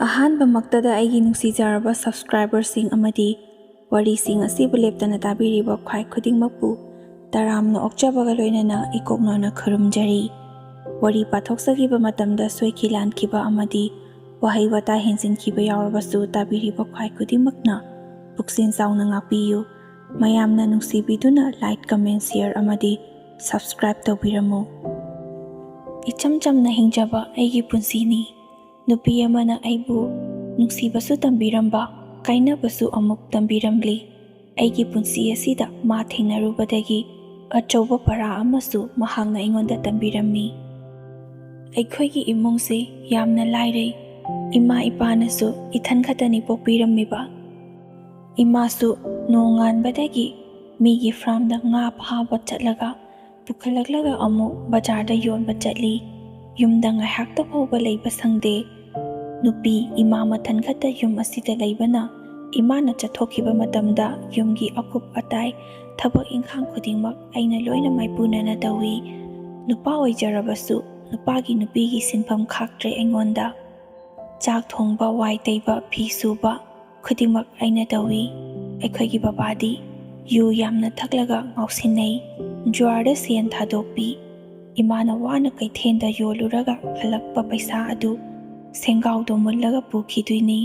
ꯑꯍꯥꯟꯕꯃꯛꯇꯗ ꯑꯩꯒꯤ ꯅꯨꯡꯁꯤꯖꯔꯕ ꯁꯕꯁꯀ꯭ꯔꯥꯏꯕꯔꯁꯤꯡ ꯑꯃꯗꯤ ꯋꯥꯔꯤꯁꯤꯡ ꯑꯁꯤꯕꯨ ꯂꯦꯞꯇꯅ ꯇꯥꯕꯤꯔꯤꯕ ꯈ꯭ꯋꯥꯏ ꯈꯨꯗꯤꯡꯃꯛꯄꯨ ꯇꯔꯥꯝꯅ ꯑꯣꯛꯆꯕꯒ ꯂꯣꯏꯅꯅ ꯏꯀꯣꯛꯅꯅ ꯈꯨꯔꯨꯝꯖꯔꯤ꯫ ꯋꯥꯔꯤ ꯄꯥꯊꯣꯛꯆꯈꯤꯕ ꯃꯇꯝꯗ ꯁꯣꯏꯈꯤ ꯂꯥꯟꯈꯤꯕ ꯑꯃꯗꯤ ꯋꯥꯍꯩ ꯋꯥꯇꯥ ꯍꯦꯟꯖꯤꯟꯈꯤꯕ ꯌꯥꯎꯔꯕꯁꯨ ꯇꯥꯕꯤꯔꯤꯕ ꯈ꯭ꯋꯥꯏ ꯈꯨꯗꯤꯡꯃꯛꯅ ꯄꯨꯛꯆꯦꯜ ꯆꯥꯎꯅ ꯉꯥꯛꯄꯤꯌꯨ꯫ ꯃꯌꯥꯝꯅ ꯅꯨꯡꯁꯤꯕꯤꯗꯨꯅ ꯂꯥꯏꯛ, ꯀꯃꯦꯟ, ꯁꯤꯌꯔ ꯑꯃꯗꯤ ꯁꯕꯁꯀ꯭ꯔꯥꯏꯕ ꯇꯧꯕꯤꯔꯝꯃꯨ꯫ ꯏꯆꯝ ꯆꯝꯅ ꯍꯤꯡꯖꯕ ꯑꯩꯒꯤ ꯄꯨꯟꯁꯤꯅꯤ꯫ ꯅꯨꯄꯤ ꯑꯃꯅ ꯑꯩꯕꯨ ꯅꯨꯡꯁꯤꯕꯁꯨ ꯇꯝꯕꯤꯔꯝꯕ, ꯀꯥꯏꯅꯕꯁꯨ ꯑꯃꯨꯛ ꯇꯝꯕꯤꯔꯝꯂꯤ꯫ ꯑꯩꯒꯤ ꯄꯨꯟꯁꯤ ꯑꯁꯤꯗ ꯃꯥ ꯊꯦꯡꯅꯔꯨꯕꯗꯒꯤ ꯑꯆꯧꯕ ꯄꯔꯥ ꯑꯃꯁꯨ ꯃꯍꯥꯛꯅ ꯑꯩꯉꯣꯟꯗ ꯇꯝꯕꯤꯔꯝꯃꯤ꯫ ꯑꯩꯈꯣꯏꯒꯤ ꯏꯃꯨꯡꯁꯦ ꯌꯥꯝꯅ ꯂꯥꯏꯔꯩ꯫ ꯏꯃꯥ ꯏꯄꯥꯅꯁꯨ ꯏꯊꯟ ꯈꯛꯇꯅꯤ ꯄꯣꯛꯄꯤꯔꯝꯃꯤꯕ꯫ ꯏꯃꯥꯁꯨ ꯅꯣꯡꯉꯥꯟꯕꯗꯒꯤ ꯃꯤꯒꯤ ꯐꯥꯔꯝꯗ ꯉꯥ ꯐꯥꯕ ꯆꯠꯂꯒ ꯄꯨꯈꯠꯂꯛꯂꯒ ꯑꯃꯨꯛ ꯕꯖꯥꯔꯗ ꯌꯣꯟꯕ ꯆꯠꯂꯤ꯫ ꯌꯨꯝꯗ ꯉꯥꯏꯍꯥꯛꯇ ꯐꯥꯎꯕ ꯂꯩꯕ ꯁꯪꯗꯦ꯫ ꯅꯨꯄꯤ ꯏꯃꯥ ꯃꯊꯟ ꯈꯛꯇ ꯌꯨꯝ ꯑꯁꯤꯗ ꯂꯩꯕꯅ ꯏꯃꯥꯅ ꯆꯠꯊꯣꯛꯈꯤꯕ ꯃꯇꯝꯗ ꯌꯨꯝꯒꯤ ꯑꯀꯨꯞ ꯑꯇꯥꯏ ꯊꯕꯛ ꯏꯪꯈꯥꯡ ꯈꯨꯗꯤꯡꯃꯛ ꯑꯩꯅ ꯂꯣꯏꯅ ꯃꯥꯏꯄꯨꯅꯅ ꯇꯧꯏ꯫ ꯅꯨꯄꯥ ꯑꯣꯏꯖꯔꯕꯁꯨ ꯅꯨꯄꯤꯒꯤ ꯁꯤꯟꯐꯝ ꯈꯥꯛꯇ꯭ꯔꯦ ꯑꯩꯉꯣꯟꯗ꯫ ꯆꯥꯛ ꯊꯣꯡꯕ, ꯋꯥꯏ ꯇꯩꯕ, ꯐꯤ ꯁꯨꯕ ꯈꯨꯗꯤꯡꯃꯛ ꯑꯩꯅ ꯇꯧꯏ꯫ ꯑꯩꯈꯣꯏꯒꯤ ꯕꯕꯥꯗꯤ ꯌꯨ ꯌꯥꯝꯅ ꯊꯛꯂꯒ ꯉꯥꯎꯁꯤꯟꯅꯩ, ꯖꯨꯋꯥꯔꯗ ꯁꯦꯟ ꯊꯥꯗꯣꯛꯄꯤ꯫ ꯏꯃꯥꯅ ꯋꯥꯅ ꯀꯩꯊꯦꯜꯗ ꯌꯣꯜꯂꯨꯔꯒ ꯍꯜꯂꯛꯄ ꯄꯩꯁꯥ ꯑꯗꯨ ꯁꯦꯡꯒꯥꯎꯗꯣ ꯃꯨꯜꯂꯒ ꯄꯨꯈꯤꯗꯣꯏꯅꯤ꯫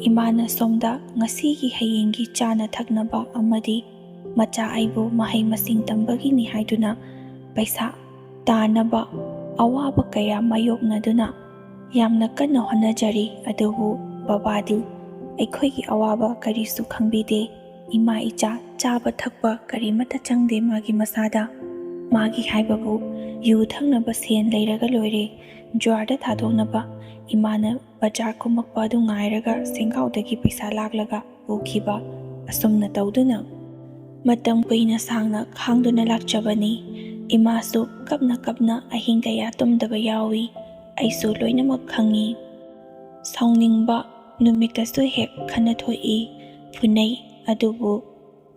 ꯏꯃꯥꯅ ꯁꯣꯝꯗ ꯉꯁꯤꯒꯤ ꯍꯌꯦꯡꯒꯤ ꯆꯥꯅ ꯊꯛꯅꯕ ꯑꯃꯗꯤ ꯃꯆꯥ ꯑꯩꯕꯨ ꯃꯍꯩ ꯃꯁꯤꯡ ꯇꯝꯕꯒꯤꯅꯤ ꯍꯥꯏꯗꯨꯅ ꯄꯩꯁꯥ ꯇꯥꯅꯕ ꯑꯋꯥꯕ ꯀꯌꯥ ꯃꯥꯌꯣꯛꯅꯗꯨꯅ ꯌꯥꯝꯅ ꯀꯟꯅ ꯍꯣꯠꯅꯖꯔꯤ꯫ ꯑꯗꯨꯕꯨ ꯕꯕꯥꯗꯤ ꯑꯩꯈꯣꯏꯒꯤ ꯑꯋꯥꯕ ꯀꯔꯤꯁꯨ ꯈꯪꯕꯤꯗꯦ꯫ ꯏꯃꯥ ꯏꯆꯥ ꯆꯥꯕ ꯊꯛꯄ ꯀꯔꯤꯃꯠꯇ ꯆꯪꯗꯦ ꯃꯥꯒꯤ ꯃꯁꯥꯗ꯫ ꯃꯥꯒꯤ ꯍꯥꯏꯕꯕꯨ ꯌꯨ ꯊꯛꯅꯕ ꯁꯦꯟ ꯂꯩꯔꯒ ꯂꯣꯏꯔꯦ, ꯖꯨꯋꯥꯔꯗ ꯊꯥꯗꯣꯛꯅꯕ ꯏꯃꯥꯅ ꯕꯖꯥꯔ ꯀꯨꯝꯃꯛꯄ ꯑꯗꯨ ꯉꯥꯏꯔꯒ ꯁꯦꯡꯒꯥꯎꯗꯒꯤ ꯄꯩꯁꯥ ꯂꯥꯛꯂꯒ ꯄꯨꯈꯤꯕ꯫ ꯑꯁꯨꯝꯅ ꯇꯧꯗꯨꯅ ꯃꯇꯝ ꯀꯨꯏꯅ ꯁꯥꯡꯅ ꯈꯥꯡꯗꯨꯅ ꯂꯥꯛꯆꯕꯅꯤ꯫ ꯏꯃꯥꯁꯨ ꯀꯞꯅ ꯀꯞꯅ ꯑꯍꯤꯡ ꯀꯌꯥ ꯇꯨꯝꯗꯕ ꯌꯥꯎꯏ꯫ ꯑꯩꯁꯨ ꯂꯣꯏꯅꯃꯛ ꯈꯪꯏ꯫ ꯁꯥꯎꯅꯤꯡꯕ ꯅꯨꯃꯤꯠꯇꯁꯨ ꯍꯦꯛ ꯈꯟꯅ ꯊꯣꯛꯏ, ꯐꯨꯅꯩ꯫ ꯑꯗꯨꯕꯨ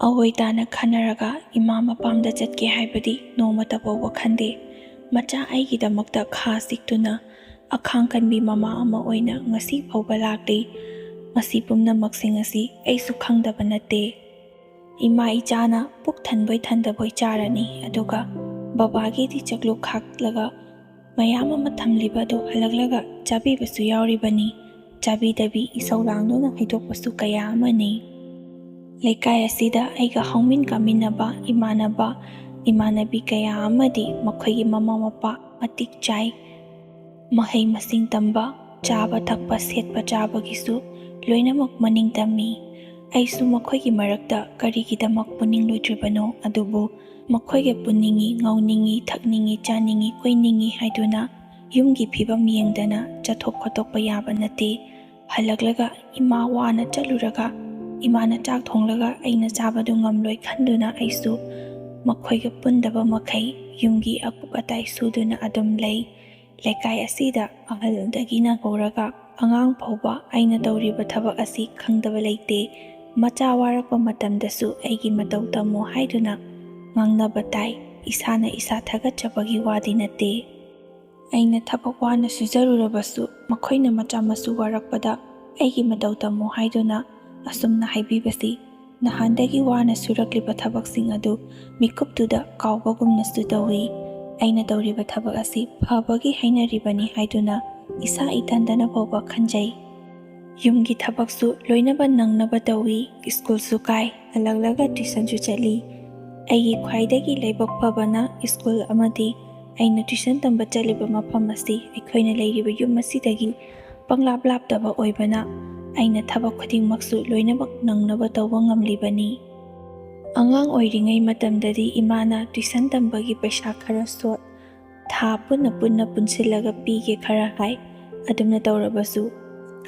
ꯑꯑꯣꯏ ꯇꯥꯅ ꯈꯟꯅꯔꯒ ꯏꯃꯥ ꯃꯄꯥꯝꯗ ꯆꯠꯀꯦ ꯍꯥꯏꯕꯗꯤ ꯅꯣꯡꯃꯇ ꯐꯥꯎꯕ ꯈꯟꯗꯦ꯫ ꯃꯆꯥ ꯑꯩꯒꯤꯗꯃꯛꯇ ꯈꯥ ꯆꯤꯛꯇꯨꯅ ꯑꯈꯥꯡ ꯀꯟꯕꯤ ꯃꯃꯥ ꯑꯃ ꯑꯣꯏꯅ ꯉꯁꯤ ꯐꯥꯎꯕ ꯂꯥꯛꯂꯤ꯫ ꯃꯁꯤ ꯄꯨꯝꯅꯃꯛꯁꯤꯡ ꯑꯁꯤ ꯑꯩꯁꯨ ꯈꯪꯗꯕ ꯅꯠꯇꯦ꯫ ꯏꯃꯥ ꯏꯆꯥꯅ ꯄꯨꯛ ꯊꯟꯕꯣꯏ ꯊꯟꯗꯕꯣꯏ ꯆꯥꯔꯅꯤ, ꯑꯗꯨꯒ ꯕꯕꯥꯒꯤꯗꯤ ꯆꯥꯛꯂꯨꯛ ꯈꯥꯛꯂꯒ ꯃꯌꯥꯝ ꯑꯃ ꯊꯝꯂꯤꯕ ꯑꯗꯨ ꯍꯜꯂꯛꯂꯒ ꯆꯥꯕꯤꯕꯁꯨ ꯌꯥꯎꯔꯤꯕꯅꯤ꯫ ꯆꯥꯕꯤꯗꯕꯤ ꯏꯁꯧ ꯂꯥꯡꯗꯨꯅ ꯍꯩꯗꯣꯛꯄꯁꯨ ꯀꯌꯥ ꯑꯃꯅꯤ꯫ ꯂꯩꯀꯥꯏ ꯑꯁꯤꯗ ꯑꯩꯒ ꯍꯧꯃꯤꯟ ꯀꯥꯃꯤꯟꯅꯕ ꯏꯃꯥꯟꯅꯕ ꯏꯃꯥꯟꯅꯕꯤ ꯀꯌꯥ ꯑꯃꯗꯤ ꯃꯈꯣꯏꯒꯤ ꯃꯃꯥ ꯃꯄꯥ ꯃꯇꯤꯛ ꯆꯥꯏ꯫ ꯃꯍꯩ ꯃꯁꯤꯡ ꯇꯝꯕ, ꯆꯥꯕ ꯊꯛꯄ, ꯁꯦꯠꯄ ꯆꯥꯕꯒꯤꯁꯨ ꯂꯣꯏꯅꯃꯛ ꯃꯅꯤꯡ ꯇꯝꯃꯤ꯫ ꯑꯩꯁꯨ ꯃꯈꯣꯏꯒꯤ ꯃꯔꯛꯇ ꯀꯔꯤꯒꯤꯗꯃꯛ ꯄꯨꯅꯤꯡꯂꯣꯏꯗ꯭ꯔꯤꯕꯅꯣ? ꯑꯗꯨꯕꯨ ꯃꯈꯣꯏꯒ ꯄꯨꯅꯤꯡꯉꯤ, ꯉꯥꯎꯅꯤꯡꯉꯤ, ꯊꯛꯅꯤꯡꯉꯤ, ꯆꯥꯅꯤꯡꯉꯤ, ꯀꯣꯏꯅꯤꯡꯉꯤ ꯍꯥꯏꯗꯨꯅ ꯌꯨꯝꯒꯤ ꯐꯤꯕꯝ ꯌꯦꯡꯗꯅ ꯆꯠꯊꯣꯛ ꯈꯣꯠꯇꯣꯛꯄ ꯌꯥꯕ ꯅꯠꯇꯦ꯫ ꯍꯜꯂꯛꯂꯒ ꯏꯃꯥ ꯋꯥꯅ ꯆꯠꯂꯨꯔꯒ ꯏꯃꯥꯅ ꯆꯥꯛ ꯊꯣꯡꯂꯒ ꯑꯩꯅ ꯆꯥꯕꯗꯨ ꯉꯝꯂꯣꯏ ꯈꯟꯗꯨꯅ ꯑꯩꯁꯨ ꯃꯈꯣꯏꯒ ꯄꯨꯟꯗꯕ ꯃꯈꯩ ꯌꯨꯝꯒꯤ ꯑꯀꯨꯞ ꯑꯇꯥꯏ ꯁꯨꯗꯨꯅ ꯑꯗꯨꯝ ꯂꯩ꯫ ꯂꯩꯀꯥꯏ ꯑꯁꯤꯗ ꯑꯍꯜꯗꯒꯤꯅ ꯍꯧꯔꯒ ꯑꯉꯥꯡ ꯐꯥꯎꯕ ꯑꯩꯅ ꯇꯧꯔꯤꯕ ꯊꯕꯛ ꯑꯁꯤ ꯈꯪꯗꯕ ꯂꯩꯇꯦ꯫ ꯃꯆꯥ ꯋꯥꯔꯛꯄ ꯃꯇꯝꯗꯁꯨ ꯑꯩꯒꯤ ꯃꯇꯧ ꯇꯝꯃꯨ ꯍꯥꯏꯗꯨꯅ ꯉꯥꯡꯅꯕ ꯇꯥꯏ꯫ ꯏꯁꯥꯅ ꯏꯁꯥ ꯊꯥꯒꯠꯆꯕꯒꯤ ꯋꯥꯗꯤ ꯅꯠꯇꯦ꯫ ꯑꯩꯅ ꯊꯕꯛ ꯋꯥꯅ ꯁꯨꯖꯔꯨꯔꯕꯁꯨ ꯃꯈꯣꯏꯅ ꯃꯆꯥ ꯃꯁꯨ ꯋꯥꯔꯛꯄꯗ ꯑꯩꯒꯤ ꯃꯇꯧ ꯇꯝꯃꯨ ꯍꯥꯏꯗꯨꯅ ꯑꯁꯨꯝꯅ ꯍꯥꯏꯕꯤꯕꯁꯤ ꯅꯍꯥꯟꯗꯒꯤ ꯋꯥꯅ ꯁꯨꯔꯛꯂꯤꯕ ꯊꯕꯛꯁꯤꯡ ꯑꯗꯨ ꯃꯤꯀꯨꯞꯇꯨꯗ ꯀꯥꯎꯕꯒꯨꯝꯅꯁꯨ ꯇꯧꯏ꯫ ꯑꯩꯅ ꯇꯧꯔꯤꯕ ꯊꯕꯛ ꯑꯁꯤ ꯐꯕꯒꯤ ꯍꯥꯏꯅꯔꯤꯕꯅꯤ ꯍꯥꯏꯗꯨꯅ ꯏꯁꯥ ꯏꯊꯟꯗꯅ ꯐꯥꯎꯕ ꯈꯟꯖꯩ꯫ ꯌꯨꯝꯒꯤ ꯊꯕꯛꯁꯨ ꯂꯣꯏꯅꯕ ꯅꯪꯅꯕ ꯇꯧꯏ꯫ ꯁ꯭ꯀꯨꯜꯁꯨ ꯀꯥꯏ, ꯍꯜꯂꯛꯂꯒ ꯇ꯭ꯌꯨꯁꯟꯁꯨ ꯆꯠꯂꯤ꯫ ꯑꯩꯒꯤ ꯈ꯭ꯋꯥꯏꯗꯒꯤ ꯂꯥꯏꯕꯛ ꯐꯕꯅ ꯁ꯭ꯀꯨꯜ ꯑꯃꯗꯤ ꯑꯩꯅ ꯇ꯭ꯌꯨꯁꯟ ꯇꯝꯕ ꯆꯠꯂꯤꯕ ꯃꯐꯝ ꯑꯁꯤ ꯑꯩꯈꯣꯏꯅ ꯂꯩꯔꯤꯕ ꯌꯨꯝ ꯑꯁꯤꯗꯒꯤ ꯄꯪꯂꯥꯞ ꯂꯥꯞꯇꯕ ꯑꯣꯏꯕꯅ ꯑꯩꯅ ꯊꯕꯛ ꯈꯨꯗꯤꯡꯃꯛꯁꯨ ꯂꯣꯏꯅꯃꯛ ꯅꯪꯅꯕ ꯇꯧꯕ ꯉꯝꯂꯤꯕꯅꯤ꯫ ꯑꯉꯥꯡ ꯑꯣꯏꯔꯤꯉꯩ ꯃꯇꯝꯗꯗꯤ ꯏꯃꯥꯅ ꯇ꯭ꯌꯨꯁꯟ ꯇꯝꯕꯒꯤ ꯄꯩꯁꯥ ꯈꯔ ꯁꯣꯠ, ꯊꯥ ꯄꯨꯟꯅ ꯄꯨꯟꯁꯤꯜꯂꯒ ꯄꯤꯒꯦ ꯈꯔ ꯍꯥꯏ꯫ ꯑꯗꯨꯝꯅ ꯇꯧꯔꯕꯁꯨ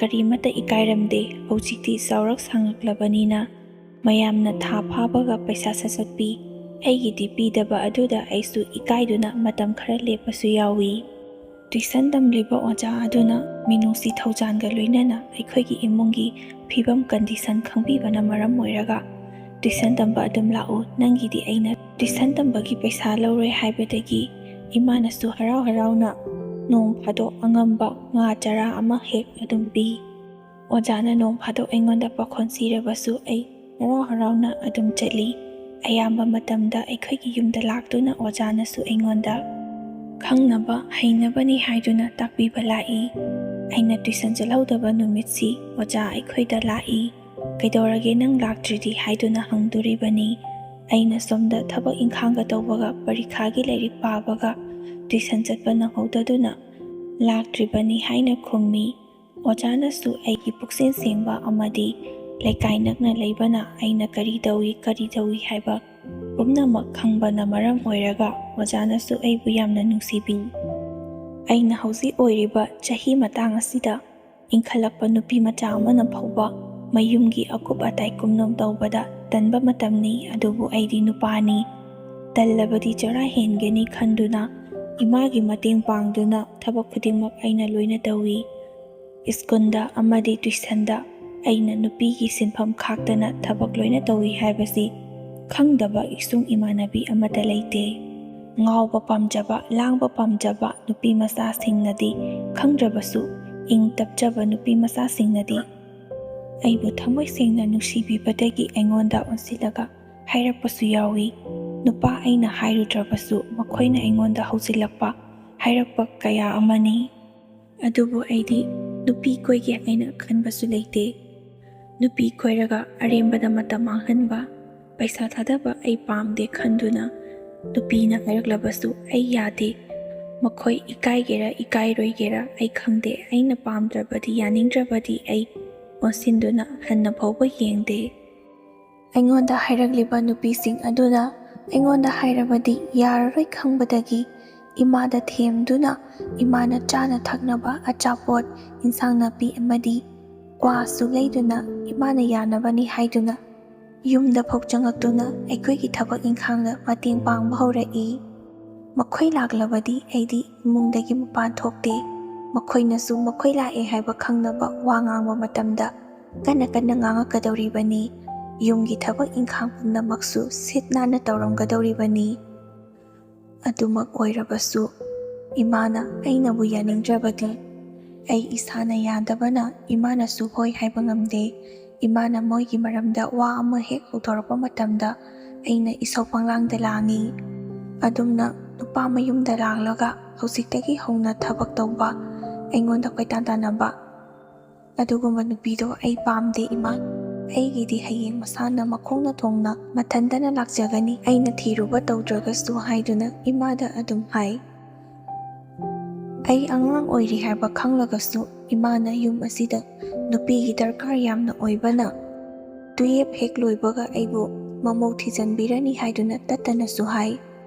ꯀꯔꯤꯃꯠꯇ ꯏꯀꯥꯏꯔꯝꯗꯦ꯫ ꯍꯧꯖꯤꯛꯇꯤ ꯆꯥꯎꯔꯛ ꯁꯥꯡꯉꯛꯂꯕꯅꯤꯅ ꯃꯌꯥꯝꯅ ꯊꯥ ꯐꯥꯕꯒ ꯄꯩꯁꯥ ꯁꯠ-ꯁꯠ ꯄꯤ꯫ ꯑꯩꯒꯤꯗꯤ ꯄꯤꯗꯕ ꯑꯗꯨꯗ ꯑꯩꯁꯨ ꯏꯀꯥꯏꯗꯨꯅ ꯃꯇꯝ ꯈꯔ ꯂꯦꯞꯄꯁꯨ ꯌꯥꯎꯏ꯫ ꯇ꯭ꯌꯨꯁꯟ ꯇꯝꯂꯤꯕ ꯑꯣꯖꯥ ꯑꯗꯨꯅ ꯃꯤꯅꯨꯡꯁꯤ ꯊꯧꯖꯥꯟꯒ ꯂꯣꯏꯅꯅ ꯑꯩꯈꯣꯏꯒꯤ ꯏꯃꯨꯡꯒꯤ ꯐꯤꯕꯝ ꯀꯟꯗꯤꯁꯟ ꯈꯪꯕꯤꯕꯅ ꯃꯔꯝ ꯑꯣꯏꯔꯒ ꯇ꯭ꯌꯨꯁꯟ ꯇꯝꯕ ꯑꯗꯨꯝ ꯂꯥꯛꯎ, ꯅꯪꯒꯤꯗꯤ ꯑꯩꯅ ꯇ꯭ꯌꯨꯁꯟ ꯇꯝꯕꯒꯤ ꯄꯩꯁꯥ ꯂꯧꯔꯣꯏ ꯍꯥꯏꯕꯗꯒꯤ ꯏꯃꯥꯅꯁꯨ ꯍꯔꯥꯎ ꯍꯔꯥꯎꯅ ꯅꯣꯡ ꯐꯥꯗꯣꯛ ꯑꯉꯝꯕ ꯉꯥ ꯆꯔꯥ ꯑꯃ ꯍꯦꯛ ꯑꯗꯨꯝ ꯄꯤ꯫ ꯑꯣꯖꯥꯅ ꯅꯣꯡ ꯐꯥꯗꯣꯛ ꯑꯩꯉꯣꯟꯗ ꯄꯥꯈꯣꯟ ꯁꯤꯔꯕꯁꯨ ꯑꯩ ꯍꯔꯥꯎ ꯍꯔꯥꯎꯅ ꯑꯗꯨꯝ ꯆꯠꯂꯤ꯫ ꯑꯌꯥꯝꯕ ꯃꯇꯝꯗ ꯑꯩꯈꯣꯏꯒꯤ ꯌꯨꯝꯗ ꯂꯥꯛꯇꯨꯅ ꯑꯣꯖꯥꯅꯁꯨ ꯑꯩꯉꯣꯟꯗ ꯈꯪꯅꯕ ꯍꯩꯅꯕꯅꯤ ꯍꯥꯏꯗꯨꯅ ꯇꯥꯛꯄꯤꯕ ꯂꯥꯛꯏ꯫ ꯑꯩꯅ ꯇ꯭ꯌꯨꯁꯟ ꯆꯠꯍꯧꯗꯕ ꯅꯨꯃꯤꯠꯁꯤ ꯑꯣꯖꯥ ꯑꯩꯈꯣꯏꯗ ꯂꯥꯛꯏ꯫ ꯀꯩꯗꯧꯔꯒꯦ ꯅꯪ ꯂꯥꯛꯇ꯭ꯔꯤꯗꯤ ꯍꯥꯏꯗꯨꯅ ꯍꯪꯗꯣꯔꯤꯕꯅꯤ꯫ ꯑꯩꯅ ꯁꯣꯝꯗ ꯊꯕꯛ ꯏꯪꯈꯥꯡꯒ ꯇꯧꯕꯒ ꯄꯔꯤꯈꯥꯒꯤ ꯂꯥꯏꯔꯤꯛ ꯄꯥꯕꯒ ꯇ꯭ꯌꯨꯁꯟ ꯆꯠꯄ ꯅꯪꯍꯧꯗꯗꯨꯅ ꯂꯥꯛꯇ꯭ꯔꯤꯕꯅꯤ ꯍꯥꯏꯅ ꯈꯨꯝꯃꯤ꯫ ꯑꯣꯖꯥꯅꯁꯨ ꯑꯩꯒꯤ ꯄꯨꯛꯆꯦꯜ ꯁꯦꯡꯕ ꯑꯃꯗꯤ ꯂꯩꯀꯥꯏ ꯅꯛꯅ ꯂꯩꯕꯅ ꯑꯩꯅ ꯀꯔꯤ ꯇꯧꯏ ꯍꯥꯏꯕ ꯄꯨꯝꯅꯃꯛ ꯈꯪꯕꯅ ꯃꯔꯝ ꯑꯣꯏꯔꯒ ꯑꯣꯖꯥꯅꯁꯨ ꯑꯩꯕꯨ ꯌꯥꯝꯅ ꯅꯨꯡꯁꯤꯕꯤ꯫ ꯑꯩꯅ ꯍꯧꯖꯤꯛ ꯑꯣꯏꯔꯤꯕ ꯆꯍꯤ ꯃꯇꯥꯡ ꯑꯁꯤꯗ ꯏꯟꯈꯠꯂꯛꯄ ꯅꯨꯄꯤ ꯃꯆꯥ ꯑꯃꯅ ꯐꯥꯎꯕ ꯃꯌꯨꯝꯒꯤ ꯑꯀꯨꯞ ꯑꯇꯥꯏ ꯀꯨꯝꯅꯣꯝ ꯇꯧꯕꯗ ꯇꯟꯕ ꯃꯇꯝꯅꯤ꯫ ꯑꯗꯨꯕꯨ ꯑꯩꯗꯤ ꯅꯨꯄꯥꯅꯤ, ꯇꯜꯂꯕꯗꯤ ꯆꯔꯥ ꯍꯦꯟꯒꯅꯤ ꯈꯟꯗꯨꯅ ꯏꯃꯥꯒꯤ ꯃꯇꯦꯡ ꯄꯥꯡꯗꯨꯅ ꯊꯕꯛ ꯈꯨꯗꯤꯡꯃꯛ ꯑꯩꯅ ꯂꯣꯏꯅ ꯇꯧꯏ꯫ ꯁ꯭ꯀꯨꯜꯗ ꯑꯃꯗꯤ ꯇ꯭ꯌꯨꯁꯟꯗ ꯑꯩꯅ ꯅꯨꯄꯤꯒꯤ ꯁꯤꯟꯐꯝ ꯈꯥꯛꯇꯅ ꯊꯕꯛ ꯂꯣꯏꯅ ꯇꯧꯏ ꯍꯥꯏꯕꯁꯤ ꯈꯪꯗꯕ ꯏꯁꯨꯡ ꯏꯃꯥꯟꯅꯕꯤ ꯑꯃꯠꯇ ꯂꯩꯇꯦ꯫ ꯉꯥꯎꯕ ꯄꯥꯝꯖꯕ, ꯂꯥꯡꯕ ꯄꯥꯝꯖꯕ ꯅꯨꯄꯤ ꯃꯆꯥꯁꯤꯡꯅꯗꯤ ꯈꯪꯗ꯭ꯔꯕꯁꯨ ꯏꯪ ꯇꯞꯆꯕ ꯅꯨꯄꯤ ꯃꯆꯥꯁꯤꯡꯅꯗꯤ ꯑꯩꯕꯨ ꯊꯃꯣꯏ ꯁꯦꯡꯅ ꯅꯨꯡꯁꯤꯕꯤꯕꯗꯒꯤ ꯑꯩꯉꯣꯟꯗ ꯑꯣꯟꯁꯤꯜꯂꯒ ꯍꯥꯏꯔꯛꯄꯁꯨ ꯌꯥꯎꯏ꯫ ꯅꯨꯄꯥ ꯑꯩꯅ ꯍꯥꯏꯔꯨꯗ꯭ꯔꯕꯁꯨ ꯃꯈꯣꯏꯅ ꯑꯩꯉꯣꯟꯗ ꯍꯧꯖꯤꯜꯂꯛꯄ, ꯍꯥꯏꯔꯛꯄ ꯀꯌꯥ ꯑꯃꯅꯤ꯫ ꯑꯗꯨꯕꯨ ꯑꯩꯗꯤ ꯅꯨꯄꯤ ꯀꯣꯏꯒꯦ ꯍꯥꯏꯅ ꯈꯟꯕꯁꯨ ꯂꯩꯇꯦ꯫ ꯅꯨꯄꯤ ꯀꯣꯏꯔꯒ ꯑꯔꯦꯝꯕꯗ ꯃꯇꯝ ꯃꯥꯡꯍꯟꯕ, ꯄꯩꯁꯥ ꯊꯥꯗꯕ ꯑꯩ ꯄꯥꯝꯗꯦ ꯈꯟꯗꯨꯅ ꯅꯨꯄꯤꯅ ꯍꯥꯏꯔꯛꯂꯕꯁꯨ ꯑꯩ ꯌꯥꯗꯦ꯫ ꯃꯈꯣꯏ ꯏꯀꯥꯏꯒꯦꯔꯥ ꯏꯀꯥꯏꯔꯣꯏꯒꯦꯔꯥ ꯑꯩ ꯈꯪꯗꯦ꯫ ꯑꯩꯅ ꯄꯥꯝꯗ꯭ꯔꯕꯗꯤ, ꯌꯥꯅꯤꯡꯗ꯭ꯔꯕꯗꯤ ꯑꯩ ꯑꯣꯟꯁꯤꯟꯗꯨꯅ ꯍꯟꯅ ꯐꯥꯎꯕ ꯌꯦꯡꯗꯦ꯫ ꯑꯩꯉꯣꯟꯗ ꯍꯥꯏꯔꯛꯂꯤꯕ ꯅꯨꯄꯤꯁꯤꯡ ꯑꯗꯨꯅ ꯑꯩꯉꯣꯟꯗ ꯍꯥꯏꯔꯕꯗꯤ ꯌꯥꯔꯔꯣꯏ ꯈꯪꯕꯗꯒꯤ ꯏꯃꯥꯗ ꯊꯦꯝꯗꯨꯅ ꯏꯃꯥꯅ ꯆꯥꯅ ꯊꯛꯅꯕ ꯑꯆꯥꯄꯣꯠ, ꯏꯟꯁꯥꯡ ꯅꯥꯄꯤ ꯑꯃꯗꯤ ꯀ꯭ꯋꯥꯁꯨ ꯂꯩꯗꯨꯅ ꯏꯃꯥꯅ ꯌꯥꯅꯕꯅꯤ ꯍꯥꯏꯗꯨꯅ ꯌꯨꯝꯗ ꯐꯥꯎ ꯆꯪꯉꯛꯇꯨꯅ ꯑꯩꯈꯣꯏꯒꯤ ꯊꯕꯛ ꯏꯪꯈꯥꯡꯗ ꯃꯇꯦꯡ ꯄꯥꯡꯕ ꯍꯧꯔꯛꯏ꯫ ꯃꯈꯣꯏ ꯂꯥꯛꯂꯕꯗꯤ ꯑꯩꯗꯤ ꯏꯃꯨꯡꯗꯒꯤ ꯃꯄꯥꯟ ꯊꯣꯛꯇꯦ꯫ ꯃꯈꯣꯏꯅꯁꯨ ꯃꯈꯣꯏ ꯂꯥꯛꯑꯦ ꯍꯥꯏꯕ ꯈꯪꯅꯕ ꯋꯥ ꯉꯥꯡꯕ ꯃꯇꯝꯗ ꯀꯟꯅ ꯀꯟꯅ ꯉꯥꯡꯉꯛꯀꯗꯧꯔꯤꯕꯅꯤ꯫ ꯌꯨꯝꯒꯤ ꯊꯕꯛ ꯏꯪꯈꯥꯡ ꯄꯨꯝꯅꯃꯛꯁꯨ ꯁꯤꯠ ナꯟꯅ ꯇꯧꯔꯝꯒꯗꯧꯔꯤꯕꯅꯤ꯫ ꯑꯗꯨꯃꯛ ꯑꯣꯏꯔꯕꯁꯨ ꯏꯃꯥꯅ ꯑꯩꯅꯕꯨ ꯌꯥꯅꯤꯡꯗ꯭ꯔꯕꯗꯤ ꯑꯩ ꯏꯁꯥꯅ ꯌꯥꯗꯕꯅ ꯏꯃꯥꯅꯁꯨ ꯍꯣꯏ ꯍꯥꯏꯕ ꯉꯝꯗꯦ꯫ ꯏꯃꯥꯅ ꯃꯣꯏꯒꯤ ꯃꯔꯝꯗ ꯋꯥ ꯑꯃ ꯍꯦꯛ ꯍꯧꯗꯣꯔꯛꯄ ꯃꯇꯝꯗ ꯑꯩꯅ ꯏꯁꯧ ꯄꯪꯂꯥꯡꯗ ꯂꯥꯡꯏ꯫ ꯑꯗꯨꯝꯅ ꯅꯨꯄꯥ ꯃꯌꯨꯝꯗ ꯂꯥꯛꯂꯒ ꯍꯧꯖꯤꯛꯇꯒꯤ ꯍꯧꯅ ꯊꯕꯛ ꯇꯧꯕ, ꯑꯩꯉꯣꯟꯗ ꯀꯣꯏꯇꯥꯟ ꯇꯥꯟꯅꯕ ꯑꯗꯨꯒꯨꯝꯕ ꯅꯨꯄꯤꯗꯣ ꯑꯩ ꯄꯥꯝꯗꯦ ꯏꯃꯥ꯫ ꯑꯩꯒꯤꯗꯤ ꯍꯌꯦꯡ ꯃꯁꯥꯅ ꯃꯈꯣꯡꯅ ꯊꯣꯡꯅ ꯃꯊꯟꯇꯅ ꯂꯥꯛꯆꯒꯅꯤ, ꯑꯩꯅ ꯊꯤꯔꯨꯕ ꯇꯧꯗ꯭ꯔꯒꯁꯨ ꯍꯥꯏꯗꯨꯅ ꯏꯃꯥꯗ ꯑꯗꯨꯝ ꯍꯥꯏ꯫ ꯑꯩ ꯑꯉꯥꯡ ꯑꯣꯏꯔꯤ ꯍꯥꯏꯕ ꯈꯪꯂꯒꯁꯨ ꯏꯃꯥꯅ ꯌꯨꯝ ꯑꯁꯤꯗ ꯅꯨꯄꯤꯒꯤ ꯗꯔꯀꯥꯔ ꯌꯥꯝꯅ ꯑꯣꯏꯕꯅ 12 ꯍꯦꯛ ꯂꯣꯏꯕꯒ ꯑꯩꯕꯨ ꯃꯃꯧ ꯊꯤꯖꯟꯕꯤꯔꯅꯤ ꯍꯥꯏꯗꯨꯅ ꯇꯠꯇꯅꯁꯨ ꯍꯥꯏ꯫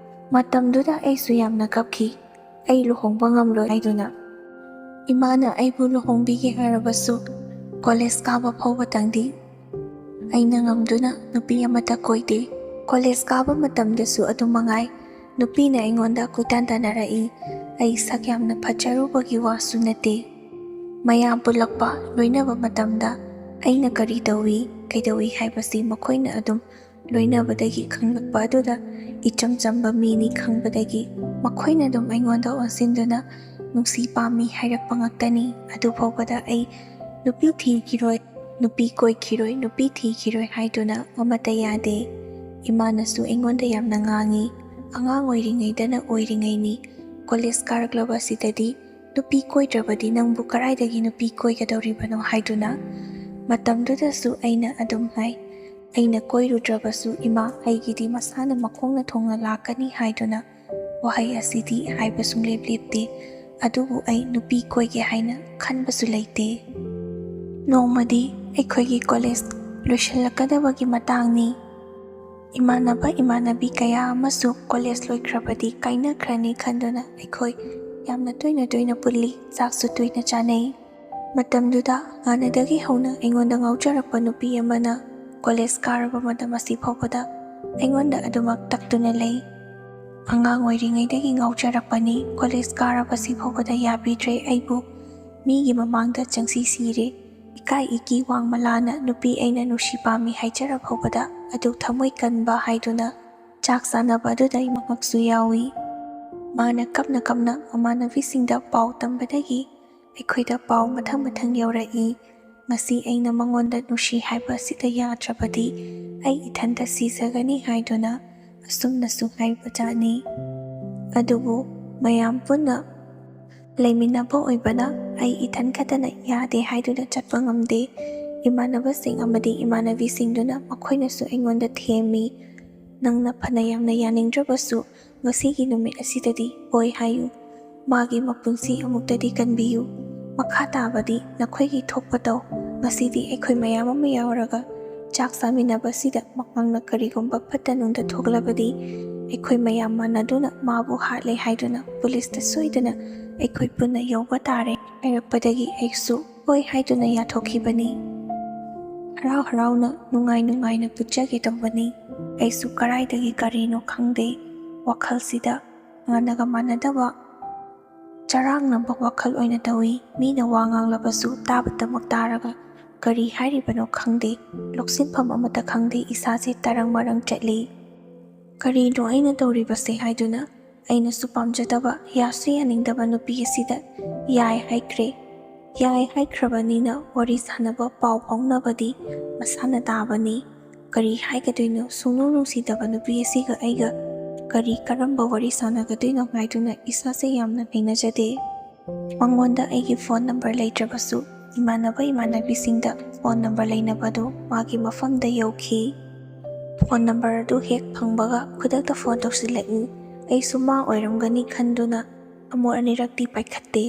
ꯃꯇꯝꯗꯨꯗ ꯑꯩꯁꯨ ꯌꯥꯝꯅ ꯀꯞꯈꯤ꯫ ꯑꯩ ꯂꯨꯍꯣꯡꯕ ꯉꯝꯂꯣꯏ ꯍꯥꯏꯗꯨꯅ ꯏꯃꯥꯅ ꯑꯩꯕꯨ ꯂꯨꯍꯣꯡꯕꯤꯒꯦ ꯍꯥꯏꯔꯕꯁꯨ ꯀꯣꯂꯦꯖ ꯀꯥꯕ ꯐꯥꯎꯕꯇꯪꯗꯤ ꯑꯩꯅ ꯉꯝꯗꯨꯅ ꯅꯨꯄꯤ ꯑꯃꯠꯇ ꯀꯣꯏꯗꯦ꯫ ꯀꯣꯂꯦꯖ ꯀꯥꯕ ꯃꯇꯝꯗꯁꯨ ꯑꯗꯨꯃꯉꯥꯏ ꯅꯨꯄꯤꯅ ꯑꯩꯉꯣꯟꯗ ꯀꯣꯏꯇꯥꯟ ꯇꯥꯟꯅꯔꯛꯏ꯫ ꯑꯩ ꯁꯛ ꯌꯥꯝꯅ ꯐꯖꯔꯨꯕꯒꯤ ꯋꯥꯁꯨ ꯅꯠꯇꯦ꯫ ꯃꯌꯥꯝ ꯄꯨꯜꯂꯛꯄ, ꯂꯣꯏꯅꯕ ꯃꯇꯝꯗ ꯑꯩꯅ ꯀꯔꯤ ꯇꯧꯏ, ꯀꯩꯗꯧꯏ ꯍꯥꯏꯕꯁꯤ ꯃꯈꯣꯏꯅ ꯑꯗꯨꯝ ꯂꯣꯏꯅꯕꯗꯒꯤ ꯈꯪꯂꯛꯄ ꯑꯗꯨꯗ ꯏꯆꯝ ꯆꯝꯕ ꯃꯤꯅꯤ ꯈꯪꯕꯗꯒꯤ ꯃꯈꯣꯏꯅ ꯑꯗꯨꯝ ꯑꯩꯉꯣꯟꯗ ꯑꯣꯟꯁꯤꯟꯗꯨꯅ ꯅꯨꯡꯁꯤ ꯄꯥꯝꯃꯤ ꯍꯥꯏꯔꯛꯄ ꯉꯥꯛꯇꯅꯤ꯫ ꯑꯗꯨꯐꯥꯎꯕꯗ ꯑꯩ ꯅꯨꯄꯤ ꯊꯤꯈꯤꯔꯣꯏ, ꯅꯨꯄꯤ ꯀꯣꯏꯈꯤꯔꯣꯏ, ꯅꯨꯄꯤ ꯊꯤꯈꯤꯔꯣꯏ ꯍꯥꯏꯗꯨꯅ ꯑꯃꯠꯇ ꯌꯥꯗꯦ꯫ ꯏꯃꯥꯅꯁꯨ ꯑꯩꯉꯣꯟꯗ ꯌꯥꯝꯅ ꯉꯥꯡꯏ꯫ ꯑꯉꯥꯡ ꯑꯣꯏꯔꯤꯉꯩꯗꯅ ꯑꯣꯏꯔꯤꯉꯩꯅꯤ, ꯀꯣꯂꯦꯖ ꯀꯥꯔꯛꯂꯕ ꯑꯁꯤꯗꯗꯤ ꯅꯨꯄꯤ ꯀꯣꯏꯗ꯭ꯔꯕꯗꯤ ꯅꯪꯕꯨ ꯀꯔꯥꯏꯗꯒꯤ ꯅꯨꯄꯤ ꯀꯣꯏꯒꯗꯧꯔꯤꯕꯅꯣ ꯍꯥꯏꯗꯨꯅ ꯃꯇꯝꯗꯨꯗꯁꯨ ꯑꯩꯅ ꯑꯗꯨꯝ ꯍꯥꯏ, ꯑꯩꯅ ꯀꯣꯏꯔꯨꯗ꯭ꯔꯕꯁꯨ ꯏꯃꯥ ꯑꯩꯒꯤꯗꯤ ꯃꯁꯥꯅ ꯃꯈꯣꯡꯅ ꯊꯣꯡꯅ ꯂꯥꯛꯀꯅꯤ ꯍꯥꯏꯗꯨꯅ ꯋꯥꯍꯩ ꯑꯁꯤꯗꯤ ꯍꯥꯏꯕ ꯁꯨꯡꯂꯦꯞ ꯂꯦꯞꯇꯦ꯫ ꯑꯗꯨꯕꯨ ꯑꯩ ꯅꯨꯄꯤ ꯀꯣꯏꯒꯦ ꯍꯥꯏꯅ ꯈꯟꯕꯁꯨ ꯂꯩꯇꯦ꯫ ꯅꯣꯡꯃꯗꯤ ꯑꯩꯈꯣꯏꯒꯤ ꯀꯣꯂꯦꯖ ꯂꯣꯏꯁꯤꯜꯂꯛꯀꯗꯕꯒꯤ ꯃꯇꯥꯡꯅꯤ꯫ ꯏꯃꯥꯟꯅꯕ ꯏꯃꯥꯟꯅꯕꯤ ꯀꯌꯥ ꯑꯃꯁꯨ ꯀꯣꯂꯦꯖ ꯂꯣꯏꯈ꯭ꯔꯕꯗꯤ ꯀꯥꯏꯅꯈ꯭ꯔꯅꯤ ꯈꯟꯗꯨꯅ ꯑꯩꯈꯣꯏ ꯌꯥꯝꯅ ꯇꯣꯏꯅ ꯄꯨꯜꯂꯤ, ꯆꯥꯛꯁꯨ ꯇꯣꯏꯅ ꯆꯥꯅꯩ꯫ ꯃꯇꯝꯗꯨꯗ ꯍꯥꯟꯅꯗꯒꯤ ꯍꯧꯅ ꯑꯩꯉꯣꯟꯗ ꯉꯥꯎꯖꯔꯛꯄ ꯅꯨꯄꯤ ꯑꯃꯅ ꯀꯣꯂꯦꯖ ꯀꯥꯔꯕ ꯃꯇꯝ ꯑꯁꯤ ꯐꯥꯎꯕꯗ ꯑꯩꯉꯣꯟꯗ ꯑꯗꯨꯃꯛ ꯇꯛꯇꯨꯅ ꯂꯩ꯫ ꯑꯉꯥꯡ ꯑꯣꯏꯔꯤꯉꯩꯗꯒꯤ ꯉꯥꯎꯖꯔꯛꯄꯅꯤ, ꯀꯣꯂꯦꯖ ꯀꯥꯔꯕꯁꯤ ꯐꯥꯎꯕꯗ ꯌꯥꯕꯤꯗ꯭ꯔꯦ, ꯑꯩꯕꯨ ꯃꯤꯒꯤ ꯃꯃꯥꯡꯗ ꯆꯪꯁꯤ ꯁꯤꯔꯦ, ꯏꯀꯥꯏ ꯏꯀꯤ ꯋꯥꯡꯃꯂꯥꯅ ꯅꯨꯄꯤ ꯑꯩꯅ ꯅꯨꯡꯁꯤ ꯄꯥꯝꯃꯤ ꯍꯥꯏꯖꯔ ꯐꯥꯎꯕꯗ ꯑꯗꯨ ꯊꯃꯣꯏ ꯀꯟꯕ ꯍꯥꯏꯗꯨꯅ ꯆꯥꯛ ꯆꯥꯅꯕ ꯑꯗꯨꯗ ꯃꯍꯥꯛꯁꯨ ꯌꯥꯎꯏ꯫ Mana kapna kapna mamaanavisingda pau tambadagi ꯑꯩꯈꯣꯏꯗ ꯄꯥꯎ ꯃꯊꯪ ꯌꯧꯔꯛꯏ꯫ ꯉꯁꯤ ꯑꯩꯅ ꯃꯉꯣꯟꯗ ꯅꯨꯡꯁꯤ ꯍꯥꯏꯕ ꯑꯁꯤꯗ ꯌꯥꯗ꯭ꯔꯕꯗꯤ ꯑꯩ ꯏꯊꯟꯇ ꯁꯤꯖꯒꯅꯤ ꯍꯥꯏꯗꯨꯅ ꯑꯁꯨꯝꯅꯁꯨ ꯍꯥꯏꯕꯖꯥꯠꯅꯤ꯫ ꯑꯗꯨꯕꯨ ꯃꯌꯥꯝ ꯄꯨꯟꯅ ꯂꯩꯃꯤꯟꯅꯕ ꯑꯣꯏꯕꯅ ꯑꯩ ꯏꯊꯟ ꯈꯛꯇꯅ ꯌꯥꯗꯦ ꯍꯥꯏꯗꯨꯅ ꯆꯠꯄ ꯉꯝꯗꯦ꯫ ꯏꯃꯥꯟꯅꯕꯁꯤꯡ ꯑꯃꯗꯤ ꯏꯃꯥꯟꯅꯕꯤꯁꯤꯡꯗꯨꯅ ꯃꯈꯣꯏꯅꯁꯨ ꯑꯩꯉꯣꯟꯗ ꯊꯦꯝꯃꯤ꯫ ꯅꯪꯅ ꯐꯅ ꯌꯥꯝꯅ ꯌꯥꯅꯤꯡꯗ꯭ꯔꯕꯁꯨ ꯉꯁꯤꯒꯤ ꯅꯨꯃꯤꯠ ꯑꯁꯤꯗꯗꯤ ꯍꯣꯏ ꯍꯥꯏꯌꯨ꯫ ꯃꯥꯒꯤ ꯃꯄꯨꯟꯁꯤ ꯑꯃꯨꯛꯇꯗꯤ ꯀꯟꯕꯤꯌꯨ꯫ ꯃꯈꯥ ꯇꯥꯕꯗꯤ ꯅꯈꯣꯏꯒꯤ ꯊꯣꯛꯄ ꯇꯧ꯫ ꯉꯁꯤꯗꯤ ꯑꯩꯈꯣꯏ ꯃꯌꯥꯝ ꯑꯃ ꯌꯥꯎꯔꯒ ꯆꯥꯛ ꯆꯥꯃꯤꯟꯅꯕꯁꯤꯗ ꯃꯍꯥꯛꯅ ꯀꯔꯤꯒꯨꯝꯕ ꯐꯠꯇ ꯅꯨꯡꯗ ꯊꯣꯛꯂꯕꯗꯤ ꯑꯩꯈꯣꯏ ꯃꯌꯥꯝ ꯃꯥꯟꯅꯗꯨꯅ ꯃꯥꯕꯨ ꯍꯥꯠꯂꯦ ꯍꯥꯏꯗꯨꯅ ꯄꯨꯂꯤꯁꯇ ꯁꯣꯏꯗꯅ ꯑꯩꯈꯣꯏ ꯄꯨꯟꯅ ꯌꯧꯕ ꯇꯥꯔꯦ ꯍꯥꯏꯔꯛꯄꯗꯒꯤ ꯑꯩꯁꯨ ꯍꯣꯏ ꯍꯥꯏꯗꯨꯅ ꯌꯥꯊꯣꯛꯈꯤꯕꯅꯤ꯫ ꯍꯔꯥꯎ ꯍꯔꯥꯎꯅ ꯅꯨꯡꯉꯥꯏꯅ ꯄꯨꯖꯒꯦ ꯇꯧꯕꯅꯤ꯫ ꯑꯩꯁꯨ ꯀꯔꯥꯏꯗꯒꯤ ꯀꯔꯤꯅꯣ ꯈꯪꯗꯦ, ꯋꯥꯈꯜꯁꯤꯗ ꯍꯥꯟꯅꯒ ꯃꯥꯟꯅꯗꯕ ꯆꯔꯥꯡꯅꯕ ꯋꯥꯈꯜ ꯑꯣꯏꯅ ꯇꯧꯏ꯫ ꯃꯤꯅ ꯋꯥ ꯉꯥꯡꯂꯕꯁꯨ ꯇꯥꯕꯇꯃꯛ ꯇꯥꯔꯒ ꯀꯔꯤ ꯍꯥꯏꯔꯤꯕꯅꯣ ꯈꯪꯗꯦ, ꯂꯧꯁꯤꯟꯐꯝ ꯑꯃꯠꯇ ꯈꯪꯗꯦ, ꯏꯁꯥꯁꯦ ꯇꯔꯪ ꯃꯔꯪ ꯆꯠꯂꯤ꯫ ꯀꯔꯤꯅꯣ ꯑꯩꯅ ꯇꯧꯔꯤꯕꯁꯦ ꯍꯥꯏꯗꯨꯅ ꯑꯩꯅꯁꯨ ꯄꯥꯝꯖꯗꯕ ꯌꯥꯁꯨ ꯌꯥꯅꯤꯡꯗꯕ ꯅꯨꯄꯤ ꯑꯁꯤꯗ ꯌꯥꯏ ꯍꯥꯏꯈ꯭ꯔꯦ꯫ ꯌꯥꯏ ꯍꯥꯏꯈ꯭ꯔꯕꯅꯤꯅ ꯋꯥꯔꯤ ꯁꯥꯟꯅꯕ ꯄꯥꯎ ꯐꯥꯎꯅꯕꯗꯤ ꯃꯁꯥꯅ ꯇꯥꯕꯅꯤ꯫ ꯀꯔꯤ ꯍꯥꯏꯒꯗꯣꯏꯅꯣ, ꯁꯨꯡꯅꯨꯡ ꯅꯨꯡꯁꯤꯗꯕ ꯅꯨꯄꯤ ꯑꯁꯤꯒ ꯑꯩꯒ ꯀꯔꯝꯕ ꯋꯥꯔꯤ ꯁꯥꯟꯅꯒꯗꯣꯏꯅꯣ ꯍꯥꯏꯗꯨꯅ ꯏꯁꯥꯁꯦ ꯌꯥꯝꯅ ꯍꯩꯅꯖꯗꯦ꯫ ꯃꯉꯣꯟꯗ ꯑꯩꯒꯤ ꯐꯣꯟ ꯅꯝꯕꯔ ꯂꯩꯇ꯭ꯔꯕꯁꯨ ꯏꯃꯥꯟꯅꯕꯁꯤꯡꯗ ꯐꯣꯟ ꯅꯝꯕꯔ ꯂꯩꯅꯕꯗꯨ ꯃꯥꯒꯤ ꯃꯐꯝꯗ ꯌꯧꯈꯤ꯫ ꯐꯣꯟ ꯅꯝꯕꯔ ꯑꯗꯨ ꯍꯦꯛ ꯐꯪꯕꯒ ꯈꯨꯗꯛꯇ ꯐꯣꯟ ꯇꯧꯁꯤꯜꯂꯛꯏ꯫ ꯑꯩꯁꯨ ꯃꯥ ꯑꯣꯏꯔꯝꯒꯅꯤ ꯈꯟꯗꯨꯅ ꯑꯃꯨꯛ ꯑꯅꯤꯔꯛꯇꯤ ꯄꯥꯏꯈꯠꯇꯦ꯫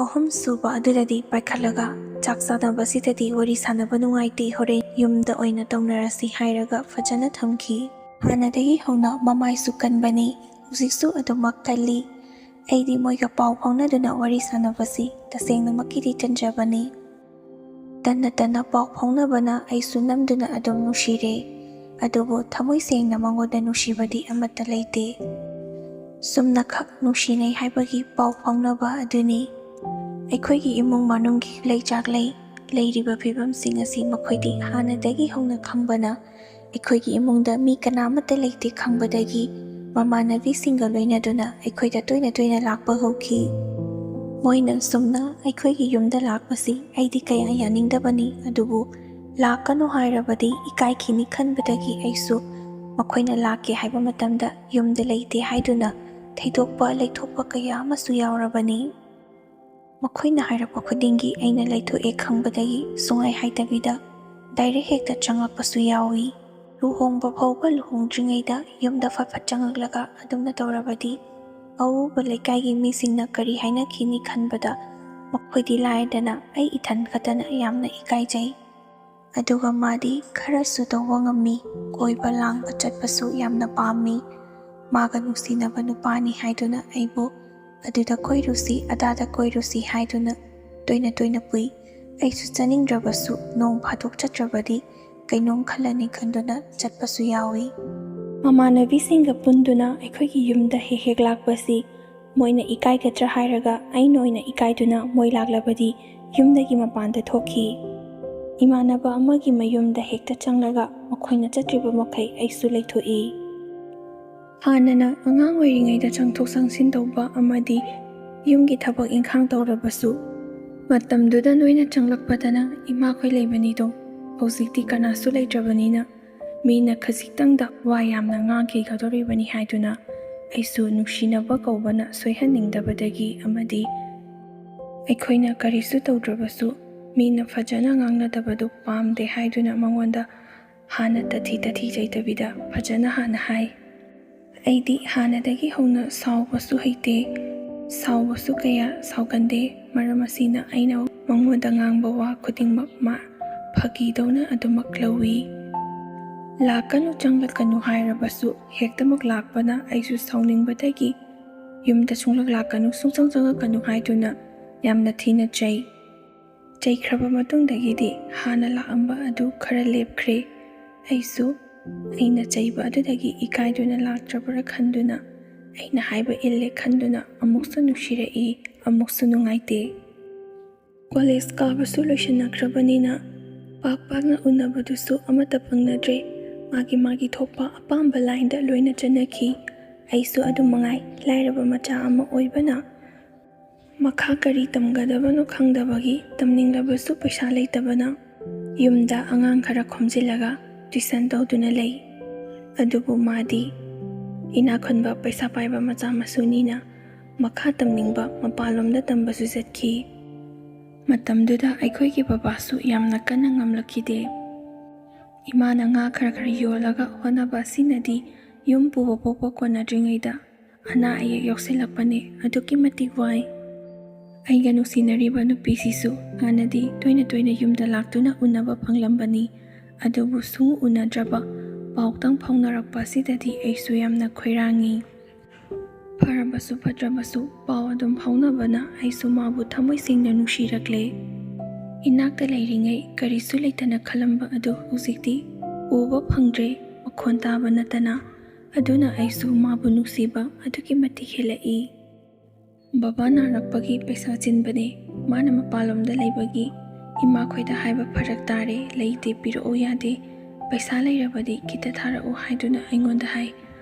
ꯑꯍꯨꯝ ꯁꯨꯕ ꯑꯗꯨꯗꯗꯤ ꯄꯥꯏꯈꯠꯂꯒ ꯆꯥꯛ ꯆꯥꯅꯕꯁꯤꯗꯗꯤ ꯋꯥꯔꯤ ꯁꯥꯟꯅꯕ ꯅꯨꯡꯉꯥꯏꯇꯦ, ꯍꯣꯔꯦꯟ ꯌꯨꯝꯗ ꯑꯣꯏꯅ ꯇꯧꯅꯔꯁꯤ ꯍꯥꯏꯔꯒ ꯐꯖꯅ ꯊꯝꯈꯤ꯫ ꯍꯥꯟꯅꯗꯒꯤ ꯍꯧꯅ ꯃꯃꯥꯏꯁꯨ ꯀꯟꯕꯅꯤ, ꯍꯧꯖꯤꯛꯁꯨ ꯑꯗꯨꯃꯛ ꯀꯜꯂꯤ꯫ ꯑꯩꯗꯤ ꯃꯣꯏꯒ ꯄꯥꯎ ꯐꯥꯎꯅꯗꯨꯅ ꯋꯥꯔꯤ ꯁꯥꯟꯅꯕꯁꯤ ꯇꯁꯦꯡꯅꯃꯛꯀꯤꯗꯤ ꯇꯟꯖꯕꯅꯤ꯫ ꯇꯟꯅ ꯄꯥꯎ ꯐꯥꯎꯅꯕꯅ ꯑꯩꯁꯨ ꯅꯝꯗꯨꯅ ꯑꯗꯨꯝ ꯅꯨꯡꯁꯤꯔꯦ꯫ ꯑꯗꯨꯕꯨ ꯊꯃꯣꯏ ꯁꯦꯡꯅ ꯃꯉꯣꯟꯗ ꯅꯨꯡꯁꯤꯕꯗꯤ ꯑꯃꯠꯇ ꯂꯩꯇꯦ꯫ ꯆꯨꯝꯅꯈꯛ ꯅꯨꯡꯁꯤꯅꯩ ꯍꯥꯏꯕꯒꯤ ꯄꯥꯎ ꯐꯥꯎꯅꯕ ꯑꯗꯨꯅꯤ꯫ ꯑꯩꯈꯣꯏꯒꯤ ꯏꯃꯨꯡ ꯃꯅꯨꯡꯒꯤ ꯂꯩꯆꯥꯛꯂꯩ ꯂꯩꯔꯤꯕ ꯐꯤꯕꯝꯁꯤꯡ ꯑꯁꯤ ꯃꯈꯣꯏꯗꯤ ꯍꯥꯟꯅꯗꯒꯤ ꯍꯧꯅ ꯈꯪꯕꯅ ꯑꯩꯈꯣꯏꯒꯤ ꯏꯃꯨꯡꯗ ꯃꯤ ꯀꯅꯥꯃꯠꯇ ꯂꯩꯇꯦ ꯈꯪꯕꯗꯒꯤ ꯃꯃꯥꯟꯅꯕꯤꯁꯤꯡꯒ ꯂꯣꯏꯅꯗꯨꯅ ꯑꯩꯈꯣꯏꯗ ꯇꯣꯏꯅ ꯂꯥꯛꯄ ꯍꯧꯈꯤ꯫ ꯃꯣꯏꯅ ꯁꯨꯝꯅ ꯑꯩꯈꯣꯏꯒꯤ ꯌꯨꯝꯗ ꯂꯥꯛꯄꯁꯤ ꯑꯩꯗꯤ ꯀꯌꯥ ꯌꯥꯅꯤꯡꯗꯕꯅꯤ꯫ ꯑꯗꯨꯕꯨ ꯂꯥꯛꯀꯅꯨ ꯍꯥꯏꯔꯕꯗꯤ ꯏꯀꯥꯏꯈꯤꯅꯤ ꯈꯟꯕꯗꯒꯤ ꯑꯩꯁꯨ ꯃꯈꯣꯏꯅ ꯂꯥꯛꯀꯦ ꯍꯥꯏꯕ ꯃꯇꯝꯗ ꯌꯨꯝꯗ ꯂꯩꯇꯦ ꯍꯥꯏꯗꯨꯅ ꯊꯩꯗꯣꯛꯄ ꯂꯩꯊꯣꯛꯄ ꯀꯌꯥ ꯑꯃꯁꯨ ꯌꯥꯎꯔꯕꯅꯤ꯫ ꯃꯈꯣꯏꯅ ꯍꯥꯏꯔꯛꯄ ꯈꯨꯗꯤꯡꯒꯤ ꯑꯩꯅ ꯂꯩꯊꯣꯛꯑꯦ ꯈꯪꯕꯗꯒꯤ ꯁꯨꯡꯍꯥꯏ ꯍꯥꯏꯗꯕꯤꯗ ꯗꯥꯏꯔꯦꯛ ꯍꯦꯛꯇ ꯆꯪꯂꯛꯄꯁꯨ ꯌꯥꯎꯏ꯫ ꯂꯨꯍꯣꯡꯕ ꯐꯥꯎꯕ ꯂꯨꯍꯣꯡꯗ꯭ꯔꯤꯉꯩꯗ ꯌꯨꯝꯗ ꯐꯠ ꯆꯪꯂꯛꯂꯒ ꯑꯗꯨꯝꯅ ꯇꯧꯔꯕꯗꯤ ꯑꯎꯕ ꯂꯩꯀꯥꯏꯒꯤ ꯃꯤꯁꯤꯡꯅ ꯀꯔꯤ ꯍꯥꯏꯅꯈꯤꯅꯤ ꯈꯟꯕꯗ ꯃꯈꯣꯏꯗꯤ ꯂꯥꯏꯔꯗꯅ ꯑꯩ ꯏꯊꯟ ꯈꯛꯇꯅ ꯌꯥꯝꯅ ꯏꯀꯥꯏꯖꯩ꯫ ꯑꯗꯨꯒ ꯃꯥꯗꯤ ꯈꯔꯁꯨ ꯇꯧꯕ ꯉꯝꯃꯤ, ꯀꯣꯏꯕ ꯂꯥꯡꯕ ꯆꯠꯄꯁꯨ ꯌꯥꯝꯅ ꯄꯥꯝꯃꯤ꯫ ꯃꯥꯒ ꯅꯨꯡꯁꯤꯅꯕ ꯅꯨꯄꯥꯅꯤ ꯍꯥꯏꯗꯨꯅ ꯑꯩꯕꯨ ꯑꯗꯨꯗ ꯀꯣꯏꯔꯨꯁꯤ ꯑꯗꯥꯗ ꯀꯣꯏꯔꯨꯁꯤ ꯍꯥꯏꯗꯨꯅ ꯇꯣꯏꯅ ꯄꯨꯏ꯫ ꯑꯩꯁꯨ ꯆꯠꯅꯤꯡꯗ꯭ꯔꯕꯁꯨ ꯅꯣꯡ ꯐꯥꯗꯣꯛ ꯆꯠꯇ꯭ꯔꯕꯗꯤ ꯀꯩꯅꯣꯝ ꯈꯜꯂꯅꯤ ꯈꯟꯗꯨꯅ ꯆꯠꯄꯁꯨ ꯌꯥꯎꯏ꯫ ꯃꯃꯥꯟꯅꯕꯤꯁꯤꯡꯒ ꯄꯨꯟꯗꯨꯅ ꯑꯩꯈꯣꯏꯒꯤ ꯌꯨꯝꯗ ꯍꯦꯛ ꯂꯥꯛꯄꯁꯤ ꯃꯣꯏꯅ ꯏꯀꯥꯏꯒꯗ꯭ꯔꯥ ꯍꯥꯏꯔꯒ ꯑꯩꯅ ꯑꯣꯏꯅ ꯏꯀꯥꯏꯗꯨꯅ ꯃꯣꯏ ꯂꯥꯛꯂꯕꯗꯤ ꯌꯨꯝꯗꯒꯤ ꯃꯄꯥꯟꯗ ꯊꯣꯛꯈꯤ꯫ ꯏꯃꯥꯟꯅꯕ ꯑꯃꯒꯤ ꯃꯌꯨꯝꯗ ꯍꯦꯛꯇ ꯆꯪꯂꯒ ꯃꯈꯣꯏꯅ ꯆꯠꯇ꯭ꯔꯤꯕ ꯃꯈꯩ ꯑꯩꯁꯨ ꯂꯩꯊꯣꯛꯏ꯫ ꯍꯥꯟꯅꯅ ꯑꯉꯥꯡ ꯑꯣꯏꯔꯤꯉꯩꯗ ꯆꯪꯊꯣꯛ ꯆꯪꯁꯤꯟ ꯇꯧꯕ ꯑꯃꯗꯤ ꯌꯨꯝꯒꯤ ꯊꯕꯛ ꯏꯪꯈꯥꯡ ꯇꯧꯔꯕꯁꯨ ꯃꯇꯝꯗꯨꯗ ꯅꯣꯏꯅ ꯆꯪꯂꯛꯄꯗꯅ ꯏꯃꯥꯈꯣꯏ ꯂꯩꯕꯅꯤꯗꯣ꯫ ꯍꯧꯖꯤꯛꯇꯤ ꯀꯅꯥꯁꯨ ꯂꯩꯇ꯭ꯔꯕꯅꯤꯅ ꯃꯤꯅ ꯈꯖꯤꯛꯇꯪꯗ ꯋꯥ ꯌꯥꯝꯅ ꯉꯥꯡꯈꯤꯒꯗꯧꯔꯤꯕꯅꯤ ꯍꯥꯏꯗꯨꯅ ꯑꯩꯁꯨ ꯅꯨꯡꯁꯤꯅꯕ ꯀꯧꯕꯅ ꯁꯣꯏꯍꯟꯅꯤꯡꯗꯕꯗꯒꯤ ꯑꯃꯗꯤ ꯑꯩꯈꯣꯏꯅ ꯀꯔꯤꯁꯨ ꯇꯧꯗ꯭ꯔꯕꯁꯨ ꯃꯤꯅ ꯐꯖꯅ ꯉꯥꯡꯅꯗꯕꯗꯨ ꯄꯥꯝꯗꯦ ꯍꯥꯏꯗꯨꯅ ꯃꯉꯣꯟꯗ ꯍꯥꯟꯅ ꯇꯊꯤ ꯆꯩꯇꯕꯤꯗ ꯐꯖꯅ ꯍꯥꯟꯅ ꯍꯥꯏ꯫ ꯑꯩꯗꯤ ꯍꯥꯟꯅꯗꯒꯤ ꯍꯧꯅ ꯁꯥꯎꯕꯁꯨ ꯍꯩꯇꯦ, ꯁꯥꯎꯕꯁꯨ ꯀꯌꯥ ꯁꯥꯎꯒꯟꯗꯦ꯫ ꯃꯔꯝ ꯑꯁꯤꯅ ꯑꯩꯅ ꯃꯉꯣꯟꯗ ꯉꯥꯡꯕ ꯋꯥ ꯈꯨꯗꯤꯡꯃꯛ ꯃꯥ ꯐꯥꯒꯤꯗꯧꯅ ꯑꯗꯨꯃꯛ ꯂꯧꯏ꯫ ꯂꯥꯛꯀꯅꯨ ꯆꯪꯂꯛꯀꯅꯨ ꯍꯥꯏꯔꯕꯁꯨ ꯍꯦꯛꯇꯃꯛ ꯂꯥꯛꯄꯅ ꯑꯩꯁꯨ ꯁꯥꯎꯅꯤꯡꯕꯗꯒꯤ ꯌꯨꯝꯗ ꯁꯨꯡꯂꯛ ꯂꯥꯛꯀꯅꯨ, ꯁꯨꯡꯆꯪ ꯆꯪꯉꯛꯀꯅꯨ ꯍꯥꯏꯗꯨꯅ ꯌꯥꯝꯅ ꯊꯤꯅ ꯆꯩꯈ꯭ꯔꯕ ꯃꯇꯨꯡꯗꯒꯤꯗꯤ ꯍꯥꯟꯅ ꯂꯥꯛꯑꯝꯕ ꯑꯗꯨ ꯈꯔ ꯂꯦꯞꯈ꯭ꯔꯦ꯫ ꯑꯩꯁꯨ ꯑꯩꯅ ꯆꯩꯕ ꯑꯗꯨꯗꯒꯤ ꯏꯀꯥꯏꯗꯨꯅ ꯂꯥꯛꯇ꯭ꯔꯕ꯭ꯔꯥ khanduna ꯑꯩꯅ ꯍꯥꯏꯕ ꯏꯜꯂꯦ khanduna ꯑꯃꯨꯛꯁꯨ ꯅꯨꯡꯁꯤꯔꯛꯏ, ꯑꯃꯨꯛꯁꯨ ꯅꯨꯡꯉꯥꯏꯇꯦ꯫ ꯀꯣꯂꯦꯖ ꯀꯥꯕꯁꯨ ꯂꯣꯏꯁꯤꯟꯅꯈ꯭ꯔꯕꯅꯤꯅ ꯄꯥꯛꯅ ꯎꯅꯕꯗꯨꯁꯨ ꯑꯃꯠꯇ ꯐꯪꯅꯗ꯭ꯔꯦ꯫ ꯃꯥꯒꯤ ꯊꯣꯛꯄ ꯑꯄꯥꯝꯕ ꯂꯥꯏꯟꯗ ꯂꯣꯏꯅ ꯆꯠꯅꯈꯤ꯫ ꯑꯩꯁꯨ ꯑꯗꯨꯃꯉꯥꯏ ꯂꯥꯏꯔꯕ ꯃꯆꯥ ꯑꯃ ꯑꯣꯏꯕꯅ ꯃꯈꯥ ꯀꯔꯤ ꯇꯝꯒꯗꯕꯅꯣ ꯈꯪꯗꯕꯒꯤ ꯇꯝꯅꯤꯡꯂꯕꯁꯨ ꯄꯩꯁꯥ ꯂꯩꯇꯕꯅ ꯌꯨꯝꯗ ꯑꯉꯥꯡ ꯈꯔ ꯈꯣꯝꯖꯤꯜꯂꯒ ꯇ꯭ꯌꯨꯁꯟ ꯇꯧꯗꯨꯅ ꯂꯩ꯫ ꯑꯗꯨꯕꯨ ꯃꯥꯗꯤ ꯏꯅꯥꯈꯨꯟꯕ ꯄꯩꯁꯥ ꯄꯥꯏꯕ ꯃꯆꯥ ꯃꯁꯨꯅꯤꯅ ꯃꯈꯥ ꯇꯝꯅꯤꯡꯕ ꯃꯄꯥꯟꯂꯣꯝꯗ ꯇꯝꯕꯁꯨ ꯆꯠꯈꯤ꯫ ꯃꯇꯝꯗꯨꯗ ꯑꯩꯈꯣꯏꯒꯤ ꯕꯕꯥꯁꯨ ꯌꯥꯝꯅ ꯀꯟꯅ ꯉꯝꯂꯛꯈꯤꯗꯦ꯫ ꯏꯃꯥꯅ ꯉꯥ ꯈꯔ ꯌꯣꯜꯂꯒ ꯍꯣꯠꯅꯕ ꯑꯁꯤꯅꯗꯤ ꯌꯨꯝ ꯄꯨꯕ ꯄꯣꯛꯄ ꯀꯣꯟꯅꯗ꯭ꯔꯤꯉꯩꯗ ꯑꯅꯥ ꯑꯌꯦꯛ ꯌꯥꯎꯁꯤꯜꯂꯛꯄꯅꯦ ꯑꯗꯨꯛꯀꯤ ꯃꯇꯤꯛ ꯋꯥꯏ꯫ ꯑꯩꯒ ꯅꯨꯡꯁꯤꯅꯔꯤꯕ ꯅꯨꯄꯤꯁꯤꯁꯨ ꯍꯥꯟꯅꯗꯤ ꯇꯣꯏꯅ ꯌꯨꯝꯗ ꯂꯥꯛꯇꯨꯅ ꯎꯅꯕ ꯐꯪꯂꯝꯕꯅꯤ꯫ ꯑꯗꯨꯕꯨ ꯁꯨꯡꯎ ꯎꯅꯗ꯭ꯔꯕ ꯄꯥꯎꯇꯪ ꯐꯥꯎꯅꯔꯛꯄ ꯑꯁꯤꯗꯗꯤ ꯑꯩꯁꯨ ꯌꯥꯝꯅ ꯈꯣꯏꯔꯥꯡꯉꯤ꯫ ꯐꯔꯕꯁꯨ ꯐꯠꯇ꯭ꯔꯕꯁꯨ ꯄꯥꯎ ꯑꯗꯨꯝ ꯐꯥꯎꯅꯕꯅ ꯑꯩꯁꯨ ꯃꯥꯕꯨ ꯊꯃꯣꯏ ꯁꯦꯡꯅ ꯅꯨꯡꯁꯤꯔꯛꯂꯦ꯫ ꯏꯅꯥꯛꯇ ꯂꯩꯔꯤꯉꯩ ꯀꯔꯤꯁꯨ ꯂꯩꯇꯅ ꯈꯜꯂꯝꯕ ꯑꯗꯨ ꯍꯧꯖꯤꯛꯇꯤ ꯎꯕ ꯐꯪꯗ꯭ꯔꯦ, ꯃꯈꯣꯟ ꯇꯥꯕ ꯅꯠꯇꯅ꯫ ꯑꯗꯨꯅ ꯑꯩꯁꯨ ꯃꯥꯕꯨ ꯅꯨꯡꯁꯤꯕ ꯑꯗꯨꯛꯀꯤ ꯃꯇꯤꯛ ꯍꯦꯜꯂꯛꯏ꯫ ꯕꯕꯥ ꯅꯥꯔꯛꯄꯒꯤ ꯄꯩꯁꯥ ꯆꯤꯟꯕꯅꯦ, ꯃꯥꯅ ꯃꯄꯥꯟꯂꯣꯝꯗ ꯂꯩꯕꯒꯤ ꯏꯃꯥꯈꯣꯏꯗ ꯍꯥꯏꯕ ꯐꯔꯛ ꯇꯥꯔꯦ, ꯂꯩꯇꯦ ꯄꯤꯔꯛꯑꯣ ꯌꯥꯗꯦ, ꯄꯩꯁꯥ ꯂꯩꯔꯕꯗꯤ ꯈꯤꯇ ꯊꯥꯔꯛꯎ ꯍꯥꯏꯗꯨꯅ ꯑꯩꯉꯣꯟꯗ ꯍꯥꯏ꯫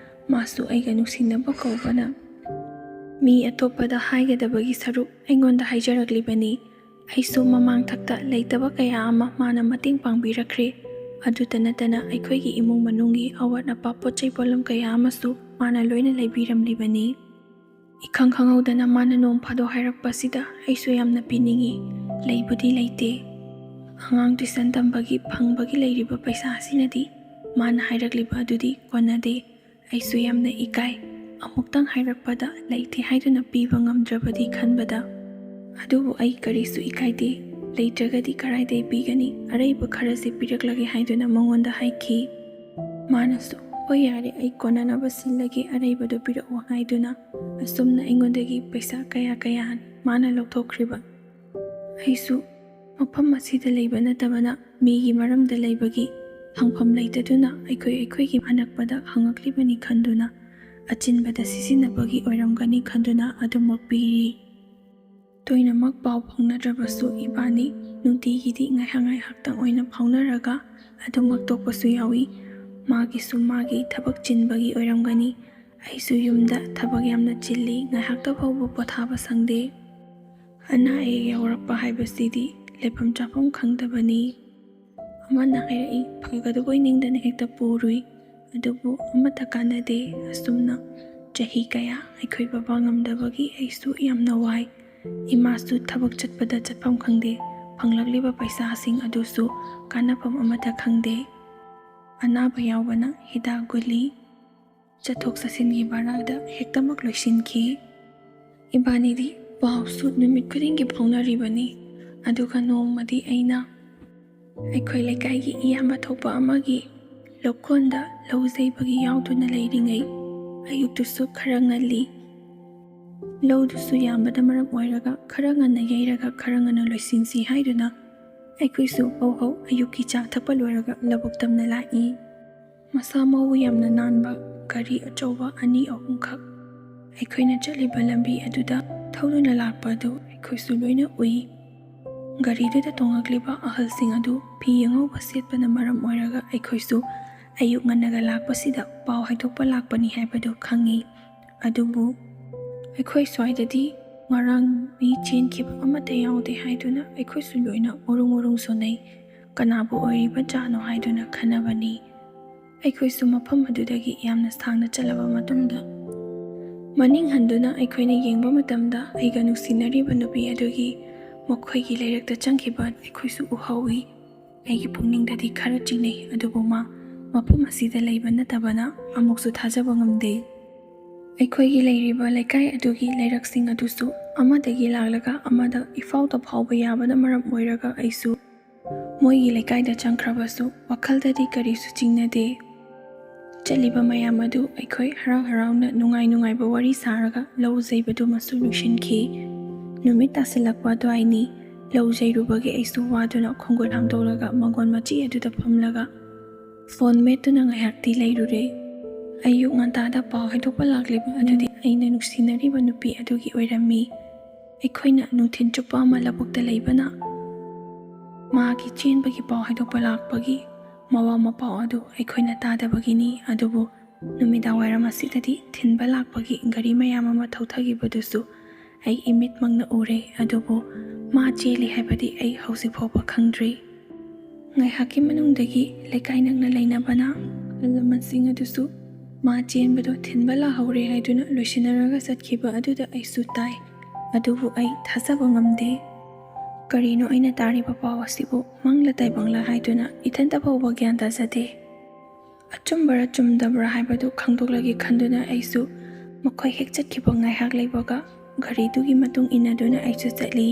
ꯃꯥꯁꯨ ꯑꯩꯒ ꯅꯨꯡꯁꯤꯅꯕ ꯀꯧꯕꯅ ꯃꯤ ꯑꯇꯣꯞꯄꯗ ꯍꯥꯏꯒꯗꯕꯒꯤ ꯁꯔꯨꯛ ꯑꯩꯉꯣꯟꯗ ꯍꯥꯏꯖꯔꯛꯂꯤꯕꯅꯤ꯫ ꯑꯩꯁꯨ ꯃꯃꯥꯡꯊꯛꯇ ꯂꯩꯇꯕ ꯀꯌా ꯑꯃ ꯃꯥꯅ ꯃꯇꯦꯡ ꯄꯥꯡꯕꯤꯔꯛꯈ꯭ꯔꯦ꯫ ꯑꯗꯨꯇ ꯅꯠꯇꯅ ꯑꯩꯈꯣꯏꯒꯤ ꯏꯃꯨꯡ ꯃꯅꯨꯡꯒꯤ ꯑꯋꯥꯠ ꯑꯄꯥ ꯄꯣꯠꯆꯩ ꯄꯣꯠꯂꯝ ꯀꯌా ꯑꯃꯁꯨ ꯃꯥꯅ ꯂꯣꯏꯅ ꯂꯩꯕꯤꯔꯝꯂꯤꯕꯅꯤ꯫ ꯏꯈꯪ ꯈꯪꯍꯧꯗꯅ ꯃꯥꯅ ꯅꯣꯡ ꯐꯥꯗꯣꯛ ꯍꯥꯏꯔꯛꯄꯁꯤꯗ ꯑꯩꯁꯨ ꯌꯥꯝꯅ ꯄꯤꯅꯤꯡꯉꯤ, ꯂꯩꯕꯨꯗꯤ ꯂꯩꯇꯦ꯫ ꯑꯉꯥꯡ ꯇ꯭ꯌꯨꯁꯟ ꯇꯝꯕꯒꯤ ꯐꯪꯕꯒꯤ ꯂꯩꯔꯤꯕ ꯄꯩꯁా ꯑꯁꯤꯅꯗꯤ ꯃꯥꯅ ꯍꯥꯏꯔꯛꯂꯤꯕ ꯑꯗꯨꯗꯤ ꯀꯣꯟꯅꯗꯦ꯫ ꯑꯩꯁꯨ ꯌꯥꯝꯅ ꯏꯀꯥꯏ, ꯑꯃꯨꯛꯇꯪ ꯍꯥꯏꯔꯛꯄꯗ ꯂꯩꯇꯦ ꯍꯥꯏꯗꯨꯅ ꯄꯤꯕ ꯉꯝꯗ꯭ꯔꯕꯗꯤ ꯈꯟꯕꯗ꯫ ꯑꯗꯨꯕꯨ ꯑꯩ ꯀꯔꯤꯁꯨ ꯏꯀꯥꯏꯗꯦ, ꯂꯩꯇ꯭ꯔꯒꯗꯤ ꯀꯔꯥꯏꯗꯒꯤ ꯄꯤꯒꯅꯤ, ꯑꯔꯩꯕ ꯈꯔꯁꯤ ꯄꯤꯔꯛꯂꯒꯦ ꯍꯥꯏꯗꯨꯅ ꯃꯉꯣꯟꯗ ꯍꯥꯏꯈꯤ꯫ ꯃꯥꯅꯁꯨ ꯍꯣꯏ ꯌꯥꯔꯦ, ꯑꯩ ꯀꯣꯟꯅꯅꯕ ꯁꯤꯜꯂꯒꯦ, ꯑꯔꯩꯕꯗꯨ ꯄꯤꯔꯛꯑꯣ ꯍꯥꯏꯗꯨꯅ ꯑꯁꯨꯝꯅ ꯑꯩꯉꯣꯟꯗꯒꯤ ꯄꯩꯁꯥ ꯀꯌꯥ ꯃꯥꯅ ꯂꯧꯊꯣꯛꯈ꯭ꯔꯤꯕ꯫ ꯑꯩꯁꯨ ꯃꯐꯝ ꯑꯁꯤꯗ ꯂꯩꯕ ꯅꯠꯇꯕꯅ ꯃꯤꯒꯤ ꯃꯔꯝꯗ ꯂꯩꯕꯒꯤ ꯍꯪꯐꯝ ꯂꯩꯇꯗꯨꯅ ꯑꯩꯈꯣꯏꯒꯤ ꯑꯅꯛꯄꯗ ꯍꯪꯉꯛꯂꯤꯕꯅꯤ ꯈꯟꯗꯨꯅ ꯑꯆꯤꯟꯕꯗ ꯁꯤꯖꯤꯟꯅꯕꯒꯤ ꯑꯣꯏꯔꯝꯒꯅꯤ ꯈꯟꯗꯨꯅ ꯑꯗꯨꯃꯛ ꯄꯤꯔꯤ꯫ ꯇꯣꯏꯅꯃꯛ ꯄꯥꯎ ꯐꯥꯎꯅꯗ꯭ꯔꯕꯁꯨ ꯏꯕꯥꯅꯤ ꯅꯨꯡꯇꯤꯒꯤꯗꯤ ꯉꯥꯏꯍꯥꯛꯇꯪ ꯑꯣꯏꯅ ꯐꯥꯎꯅꯔꯒ ꯑꯗꯨꯃꯛ ꯇꯣꯛꯄꯁꯨ ꯌꯥꯎꯏ꯫ ꯃꯥꯒꯤꯁꯨ ꯃꯥꯒꯤ ꯊꯕꯛ ꯆꯤꯟꯕꯒꯤ ꯑꯣꯏꯔꯝꯒꯅꯤ, ꯑꯩꯁꯨ ꯌꯨꯝꯗ ꯊꯕꯛ ꯌꯥꯝꯅ ꯆꯤꯜꯂꯤ, ꯉꯥꯏꯍꯥꯛꯇ ꯐꯥꯎꯕ ꯄꯣꯊꯥꯕ ꯁꯪꯗꯦ꯫ ꯑꯅꯥ ꯑꯌꯦꯛ ꯌꯥꯎꯔꯛꯄ ꯍꯥꯏꯕꯁꯤꯗꯤ ꯂꯩꯐꯝ ꯆꯥꯐꯝ ꯈꯪꯗꯕꯅꯤ꯫ ꯑꯃꯅ ꯍꯥꯏꯔꯛꯏ, ꯐꯒꯗꯕꯣꯏ ꯅꯤꯡꯗꯅ ꯍꯦꯛꯇ ꯄꯨꯔꯨꯏ, ꯑꯗꯨꯕꯨ ꯑꯃꯠꯇ ꯀꯥꯟꯅꯗꯦ꯫ ꯑꯁꯨꯝꯅ ꯆꯍꯤ ꯀꯌꯥ ꯑꯩꯈꯣꯏ ꯕꯕꯥ ꯉꯝꯗꯕꯒꯤ ꯑꯩꯁꯨ ꯌꯥꯝꯅ ꯋꯥꯏ꯫ ꯏꯃꯥꯁꯨ ꯊꯕꯛ ꯆꯠꯄꯗ ꯆꯠꯐꯝ ꯈꯪꯗꯦ, ꯐꯪꯂꯛꯂꯤꯕ ꯄꯩꯁꯥꯁꯤꯡ ꯑꯗꯨꯁꯨ ꯀꯥꯟꯅꯐꯝ ꯑꯃꯠꯇ ꯈꯪꯗꯦ꯫ ꯑꯅꯥꯕ ꯌꯥꯎꯕꯅ ꯍꯤꯗꯥꯛ ꯒꯨꯂꯤ, ꯆꯠꯊꯣꯛ ꯆꯠꯁꯤꯟꯒꯤ ꯚꯔꯥꯗ ꯍꯦꯛꯇꯃꯛ ꯂꯣꯏꯁꯤꯟꯈꯤ꯫ ꯏꯕꯥꯅꯤꯗꯤ ꯄꯥꯎꯁꯨ ꯅꯨꯃꯤꯠ ꯈꯨꯗꯤꯡꯒꯤ ꯐꯥꯎꯅꯔꯤꯕꯅꯤ꯫ ꯑꯗꯨꯒ ꯅꯣꯡꯃꯗꯤ ꯑꯩꯅ ꯑꯩꯈꯣꯏ ꯂꯩꯀꯥꯏꯒꯤ ꯏꯌꯥꯝꯕ ꯊꯣꯛꯄ ꯑꯃꯒꯤ ꯂꯧꯀꯣꯟꯗ ꯂꯧ ꯌꯩꯕꯒꯤ ꯌꯥꯎꯗꯨꯅ ꯂꯩꯔꯤꯉꯩ ꯑꯌꯨꯛꯇꯨꯁꯨ ꯈꯔ ꯉꯜꯂꯤ꯫ ꯂꯧꯗꯨꯁꯨ ꯌꯥꯝꯕꯅ ꯃꯔꯝ ꯑꯣꯏꯔꯒꯈꯔ ꯉꯟꯅ ꯌꯩꯔꯒꯈꯔꯉꯟꯅ ꯂꯣꯏꯁꯤꯟꯁꯤ ꯍꯥꯏꯗꯨꯅ ꯑꯩꯈꯣꯏꯁꯨ ꯍꯧ ꯑꯌꯨꯛꯀꯤ ꯆꯥ ꯊꯛꯄ ꯂꯣꯏꯔꯒ ꯂꯧꯕꯨꯛ ꯇꯝꯅ ꯂꯥꯛꯏ꯫ ꯃꯁꯥ ꯃꯎ ꯌꯥꯝꯅ ꯅꯥꯟꯕ ꯒꯥꯔꯤ ꯑꯆꯧꯕ 2-3ꯈꯛ ꯑꯩꯈꯣꯏꯅ ꯆꯠꯂꯤꯕ ꯂꯝꯕꯤ ꯑꯗꯨꯗ ꯊꯧꯗꯨꯅ ꯂꯥꯛꯄ ꯑꯗꯨ ꯑꯩꯈꯣꯏꯁꯨ ꯂꯣꯏꯅ ꯎꯏ꯫ ꯒꯥꯔꯤꯗꯨꯗ ꯇꯣꯡꯂꯛꯂꯤꯕ ꯑꯍꯜꯁꯤꯡ ꯑꯗꯨ ꯐꯤ ꯑꯉꯧꯕ ꯁꯦꯠꯄꯅ ꯃꯔꯝ ꯑꯣꯏꯔꯒ ꯑꯩꯈꯣꯏꯁꯨ ꯑꯌꯨꯛ ꯉꯟꯅꯒ ꯂꯥꯛꯄꯁꯤꯗ ꯄꯥꯎ ꯍꯥꯏꯗꯣꯛꯄ ꯂꯥꯛꯄꯅꯤ ꯍꯥꯏꯕꯗꯨ ꯈꯪꯉꯤ꯫ ꯑꯗꯨꯕꯨ ꯑꯩꯈꯣꯏ ꯁ꯭ꯋꯥꯏꯗꯗꯤ ꯉꯔꯥꯡ ꯃꯤ ꯆꯦꯟꯈꯤꯕ ꯑꯃꯠꯇ ꯌꯥꯎꯗꯦ ꯍꯥꯏꯗꯨꯅ ꯑꯩꯈꯣꯏꯁꯨ ꯂꯣꯏꯅ ꯎꯔꯨꯡ ꯁꯣꯟꯅꯩ꯫ ꯀꯅꯥꯕꯨ ꯑꯣꯏꯔꯤꯕ ꯖꯥꯠꯅꯣ ꯍꯥꯏꯗꯨꯅ ꯈꯟꯅꯕꯅꯤ꯫ ꯑꯩꯈꯣꯏꯁꯨ ꯃꯐꯝ ꯑꯗꯨꯗꯒꯤ ꯌꯥꯝꯅ ꯁꯥꯡꯅ ꯆꯠꯂꯕ ꯃꯇꯨꯡꯗ ꯃꯅꯤꯡ ꯍꯟꯗꯨꯅ ꯑꯩꯈꯣꯏꯅ ꯌꯦꯡꯕ ꯃꯇꯝꯗ ꯑꯩꯒ ꯅꯨꯡꯁꯤꯅꯔꯤꯕ ꯅꯨꯄꯤ ꯑꯗꯨꯒꯤ ꯃꯈꯣꯏꯒꯤ ꯂꯩꯔꯛꯇ ꯆꯪꯈꯤꯕ ꯑꯩꯈꯣꯏꯁꯨ ꯎꯍꯧꯏ꯫ ꯑꯩꯒꯤ ꯄꯨꯛꯅꯤꯡꯗꯗꯤ ꯈꯔ ꯆꯤꯡꯅꯩ, ꯑꯗꯨꯕꯨ ꯃꯐꯝ ꯑꯁꯤꯗ ꯂꯩꯕ ꯅꯠꯇꯕꯅ ꯑꯃꯨꯛꯁꯨ ꯊꯥꯖꯕ ꯉꯝꯗꯦ꯫ ꯑꯩꯈꯣꯏꯒꯤ ꯂꯩꯔꯤꯕ ꯂꯩꯀꯥꯏ ꯑꯗꯨꯒꯤ ꯂꯩꯔꯛꯁꯤꯡ ꯑꯗꯨꯁꯨ ꯑꯃꯗꯒꯤ ꯂꯥꯛꯂꯒ ꯑꯃꯗ ꯏꯐꯥꯎꯇ ꯐꯥꯎꯕ ꯌꯥꯕꯅ ꯃꯔꯝ ꯑꯣꯏꯔꯒ ꯑꯩꯁꯨ ꯃꯣꯏꯒꯤ ꯂꯩꯀꯥꯏꯗ ꯆꯪꯈ꯭ꯔꯕꯁꯨ ꯋꯥꯈꯜꯗꯗꯤ ꯀꯔꯤꯁꯨ ꯆꯤꯡꯅꯗꯦ꯫ ꯆꯠꯂꯤꯕ ꯃꯌꯥꯝ ꯑꯗꯨ ꯑꯩꯈꯣꯏ ꯍꯔꯥꯎꯅ ꯅꯨꯡꯉꯥꯏꯕ ꯋꯥꯔꯤ ꯁꯥꯔꯒ ꯂꯧ ꯌꯩꯕꯗꯨꯃꯁꯨ ꯂꯣꯏꯁꯤꯟꯈꯤ꯫ ꯅꯨꯃꯤꯠ ꯇꯥꯁꯤꯜꯂꯛꯄ ꯑꯗꯨꯋꯥꯏꯅꯤ꯫ ꯂꯧ ꯌꯩꯔꯨꯕꯒꯤ ꯑꯩꯁꯨ ꯋꯥꯗꯨꯅ ꯈꯣꯡꯒꯨꯜ ꯍꯥꯝꯗꯣꯛꯂꯒ ꯃꯪꯒꯣꯜ ꯃꯆꯤ ꯑꯗꯨꯗ ꯐꯝꯂꯒ ꯐꯣꯟ ꯃꯦꯠꯇꯨꯅ ꯉꯥꯏꯍꯥꯛꯇꯤ ꯂꯩꯔꯨꯔꯦ꯫ ꯑꯌꯨꯛ ꯉꯟꯇꯥꯗ ꯄꯥꯎ ꯍꯥꯏꯗꯣꯛꯄ ꯂꯥꯛꯂꯤꯕ ꯑꯗꯨꯗꯤ ꯑꯩꯅ ꯅꯨꯡꯁꯤꯅꯔꯤꯕ ꯅꯨꯄꯤ ꯑꯗꯨꯒꯤ ꯑꯣꯏꯔꯝꯃꯤ꯫ ꯑꯩꯈꯣꯏꯅ ꯅꯨꯡꯊꯤꯜ ꯆꯨꯞꯄ ꯑꯃ ꯂꯧꯕꯨꯛꯇ ꯂꯩꯕꯅ ꯃꯥꯒꯤ ꯆꯦꯟꯕꯒꯤ ꯄꯥꯎ ꯍꯥꯏꯗꯣꯛꯄ ꯂꯥꯛꯄꯒꯤ ꯃꯋꯥ ꯃꯄꯥꯎ ꯑꯗꯨ ꯑꯩꯈꯣꯏꯅ ꯇꯥꯗꯕꯒꯤꯅꯤ꯫ ꯑꯗꯨꯕꯨ ꯅꯨꯃꯤꯗꯥꯡꯋꯥꯏꯔꯝ ꯑꯁꯤꯗꯗꯤ ꯊꯤꯟꯕ ꯂꯥꯛꯄꯒꯤ ꯒꯥꯔꯤ ꯃꯌꯥꯝ ꯑꯃ ꯊꯧꯊꯈꯤꯕꯗꯨꯁꯨ ꯑꯩ ꯏꯃꯤꯠꯃꯛꯅ ꯎꯔꯦ, ꯑꯗꯨꯕꯨ ꯃꯥ ꯆꯦꯜꯂꯤ ꯍꯥꯏꯕꯗꯤ ꯑꯩ ꯍꯧꯖꯤꯛ ꯐꯥꯎꯕ ꯈꯪꯗ꯭ꯔꯤ꯫ ꯉꯥꯏꯍꯥꯛꯀꯤ ꯃꯅꯨꯡꯗꯒꯤ ꯂꯩꯀꯥꯏ ꯅꯛꯅ ꯂꯩꯅꯕꯅ ꯑꯍꯜ ꯂꯃꯟꯁꯤꯡ ꯑꯗꯨꯁꯨ ꯃꯥ ꯆꯦꯟꯕꯗꯣ ꯊꯤꯟꯕ ꯂꯥꯛꯍꯧꯔꯦ ꯍꯥꯏꯗꯨꯅ ꯂꯣꯏꯁꯤꯟꯅꯔꯒ ꯆꯠꯈꯤꯕ ꯑꯗꯨꯗ ꯑꯩꯁꯨ ꯇꯥꯏ, ꯑꯗꯨꯕꯨ ꯑꯩ ꯊꯥꯖꯕ ꯉꯝꯗꯦ꯫ ꯀꯔꯤꯅꯣ ꯑꯩꯅ ꯇꯥꯔꯤꯕ ꯄꯥꯎ ꯑꯁꯤꯕꯨ ꯃꯪꯂ ꯇꯥꯏꯕꯪꯂ ꯍꯥꯏꯗꯨꯅ ꯏꯊꯟꯇ ꯐꯥꯎꯕ ꯒ꯭ꯌꯥꯟ ꯇꯥꯖꯗꯦ꯫ ꯑꯆꯨꯝꯕꯔ ꯆꯨꯝꯗꯕ꯭ꯔꯥ ꯍꯥꯏꯕꯗꯨ ꯈꯪꯗꯣꯛꯂꯒꯦ ꯈꯟꯗꯨꯅ ꯑꯩꯁꯨ ꯃꯈꯣꯏ ꯍꯦꯛ ꯆꯠꯈꯤꯕ ꯉꯥꯏꯍꯥꯛ ꯂꯩꯕꯒ ꯘꯔꯤꯗꯨꯒꯤ ꯃꯇꯨꯡ ꯏꯟꯅꯗꯨꯅ ꯑꯩꯁꯨ ꯆꯠꯂꯤ꯫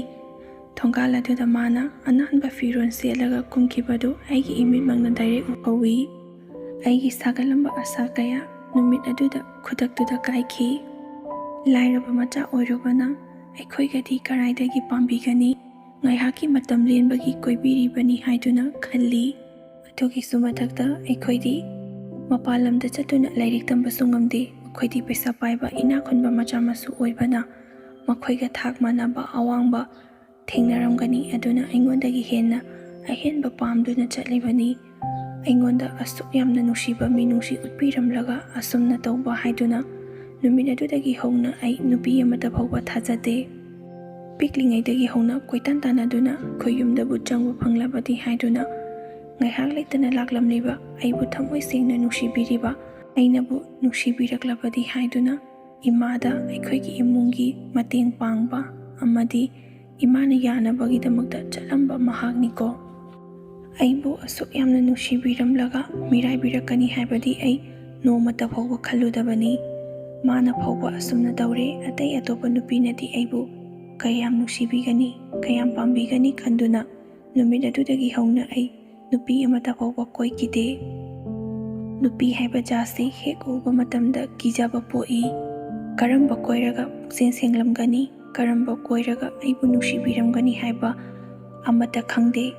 ꯊꯣꯡꯒꯥꯜ ꯑꯗꯨꯗ ꯃꯥꯅ ꯑꯅꯥꯟꯕ ꯐꯤꯔꯣꯜ ꯁꯦꯠꯂꯒ ꯀꯨꯝꯈꯤꯕꯗꯨ ꯑꯩꯒꯤ ꯏꯃꯤꯠꯃꯛꯅ ꯗꯥꯏꯔꯦꯛ ꯎꯍꯧꯏ꯫ ꯑꯩꯒꯤ ꯁꯥꯒꯠꯂꯝꯕ ꯑꯁꯥ ꯀꯌꯥ ꯅꯨꯃꯤꯠ ꯑꯗꯨꯗ ꯈꯨꯗꯛꯇꯨꯗ ꯀꯥꯏꯈꯤ꯫ ꯂꯥꯏꯔꯕ ꯃꯆꯥ ꯑꯣꯏꯔꯨꯕꯅ ꯑꯩꯈꯣꯏꯒꯗꯤ ꯀꯔꯥꯏꯗꯒꯤ ꯄꯥꯝꯕꯤꯒꯅꯤ, ꯉꯥꯏꯍꯥꯛꯀꯤ ꯃꯇꯝ ꯂꯦꯟꯕꯒꯤ ꯀꯣꯏꯕꯤꯔꯤꯕꯅꯤ ꯍꯥꯏꯗꯨꯅ ꯈꯜꯂꯤ꯫ ꯑꯗꯨꯒꯤꯁꯨ ꯃꯊꯛꯇ ꯑꯩꯈꯣꯏꯗꯤ ꯃꯄꯥꯟ ꯂꯝꯗ ꯆꯠꯇꯨꯅ ꯂꯥꯏꯔꯤꯛ ꯇꯝꯕꯁꯨ ꯉꯝꯗꯦ, ꯃꯈꯣꯏꯗꯤ ꯄꯩꯁꯥ ꯄꯥꯏꯕ ꯏꯅꯥꯛ ꯈꯨꯟꯕ ꯃꯆꯥ ꯃꯁꯨ ꯑꯣꯏꯕꯅ ꯃꯈꯣꯏꯒ ꯊꯥꯛ ꯃꯥꯟꯅꯕ ꯑꯋꯥꯡꯕ ꯊꯦꯡꯅꯔꯝꯒꯅꯤ, ꯑꯗꯨꯅ ꯑꯩꯉꯣꯟꯗꯒꯤ ꯍꯦꯟꯅ ꯑꯍꯦꯟꯕ ꯄꯥꯝꯗꯨꯅ ꯆꯠꯂꯤꯕꯅꯤ꯫ ꯑꯩꯉꯣꯟꯗ ꯑꯁꯨꯛ ꯌꯥꯝꯅ ꯅꯨꯡꯁꯤꯕ ꯃꯤꯅꯨꯡꯁꯤ ꯎꯠꯄꯤꯔꯝꯂꯒ ꯑꯁꯨꯝꯅ ꯇꯧꯕ ꯍꯥꯏꯗꯨꯅ ꯅꯨꯃꯤꯠ ꯑꯗꯨꯗꯒꯤ ꯍꯧꯅ ꯑꯩ ꯅꯨꯄꯤ ꯑꯃꯠꯇ ꯐꯥꯎꯕ ꯊꯥꯖꯗꯦ꯫ ꯄꯤꯛꯂꯤꯉꯩꯗꯒꯤ ꯍꯧꯅ ꯀꯣꯏꯇꯥꯟ ꯇꯥꯟꯅꯗꯨꯅ ꯑꯩꯈꯣꯏ ꯌꯨꯝꯗꯕꯨ ꯆꯪꯕ ꯐꯪꯂꯕꯗꯤ ꯍꯥꯏꯗꯨꯅ ꯉꯥꯏꯍꯥꯛ ꯂꯩꯇꯅ ꯂꯥꯛꯂꯝꯂꯤꯕ, ꯑꯩꯕꯨ ꯊꯃꯣꯏ ꯁꯦꯡꯅ ꯅꯨꯡꯁꯤꯕꯤꯔꯤꯕ, ꯑꯩꯅꯕꯨ ꯅꯨꯡꯁꯤꯕꯤꯔꯛꯂꯕꯗꯤ ꯍꯥꯏꯗꯨꯅ ꯏꯃꯥꯗ ꯑꯩꯈꯣꯏꯒꯤ ꯏꯃꯨꯡꯒꯤ ꯃꯇꯦꯡ ꯄꯥꯡꯕ ꯑꯃꯗꯤ ꯏꯃꯥꯅ ꯌꯥꯅꯕꯒꯤꯗꯃꯛꯇ ꯆꯠꯂꯝꯕ ꯃꯍꯥꯛꯅꯤꯀꯣ꯫ ꯑꯩꯕꯨ ꯑꯁꯨꯛ ꯌꯥꯝꯅ ꯅꯨꯡꯁꯤꯕꯤꯔꯝꯂꯒ ꯃꯤꯔꯥꯏꯕꯤꯔꯛꯀꯅꯤ ꯍꯥꯏꯕꯗꯤ ꯑꯩ ꯅꯣꯡꯃꯇ ꯐꯥꯎꯕ ꯈꯜꯂꯨꯗꯕꯅꯤ꯫ ꯃꯥꯅ ꯐꯥꯎꯕ ꯑꯁꯨꯝꯅ ꯇꯧꯔꯦ, ꯑꯇꯩ ꯑꯇꯣꯞꯄ ꯅꯨꯄꯤꯅꯗꯤ ꯑꯩꯕు ꯀꯌꯥꯝ ꯅꯨꯡꯁꯤꯕꯤꯒꯅꯤ, ꯀꯌꯥꯝ ꯄꯥꯝꯕꯤꯒꯅꯤ ꯈꯟꯗꯨꯅ ꯅꯨꯃꯤꯠ ꯑꯗꯨꯗꯒꯤ ꯍꯧꯅ ꯑꯩ ꯅꯨꯄꯤ ꯑꯃꯠꯇ ꯐꯥꯎꯕ ꯀꯣꯏꯈꯤꯗꯦ꯫ ꯅꯨꯄꯤ ꯍꯥꯏꯕ ꯖꯥꯠꯁꯤ ꯍꯦꯛ ꯎꯕ ꯃꯇꯝꯗ ꯀꯤꯖꯕ ꯄꯣꯛꯏ꯫ ꯀꯔꯝꯕ ꯀꯣꯏꯔꯒ ꯄꯨꯛꯆꯦꯜ ꯁꯦꯡꯂꯝꯒꯅꯤ, ꯀꯔꯝꯕ ꯀꯣꯏꯔꯒ ꯑꯩꯕꯨ ꯅꯨꯡꯁꯤꯕꯤꯔꯝꯒꯅꯤ ꯍꯥꯏꯕ ꯑꯃꯠꯇ ꯈꯪꯗꯦ,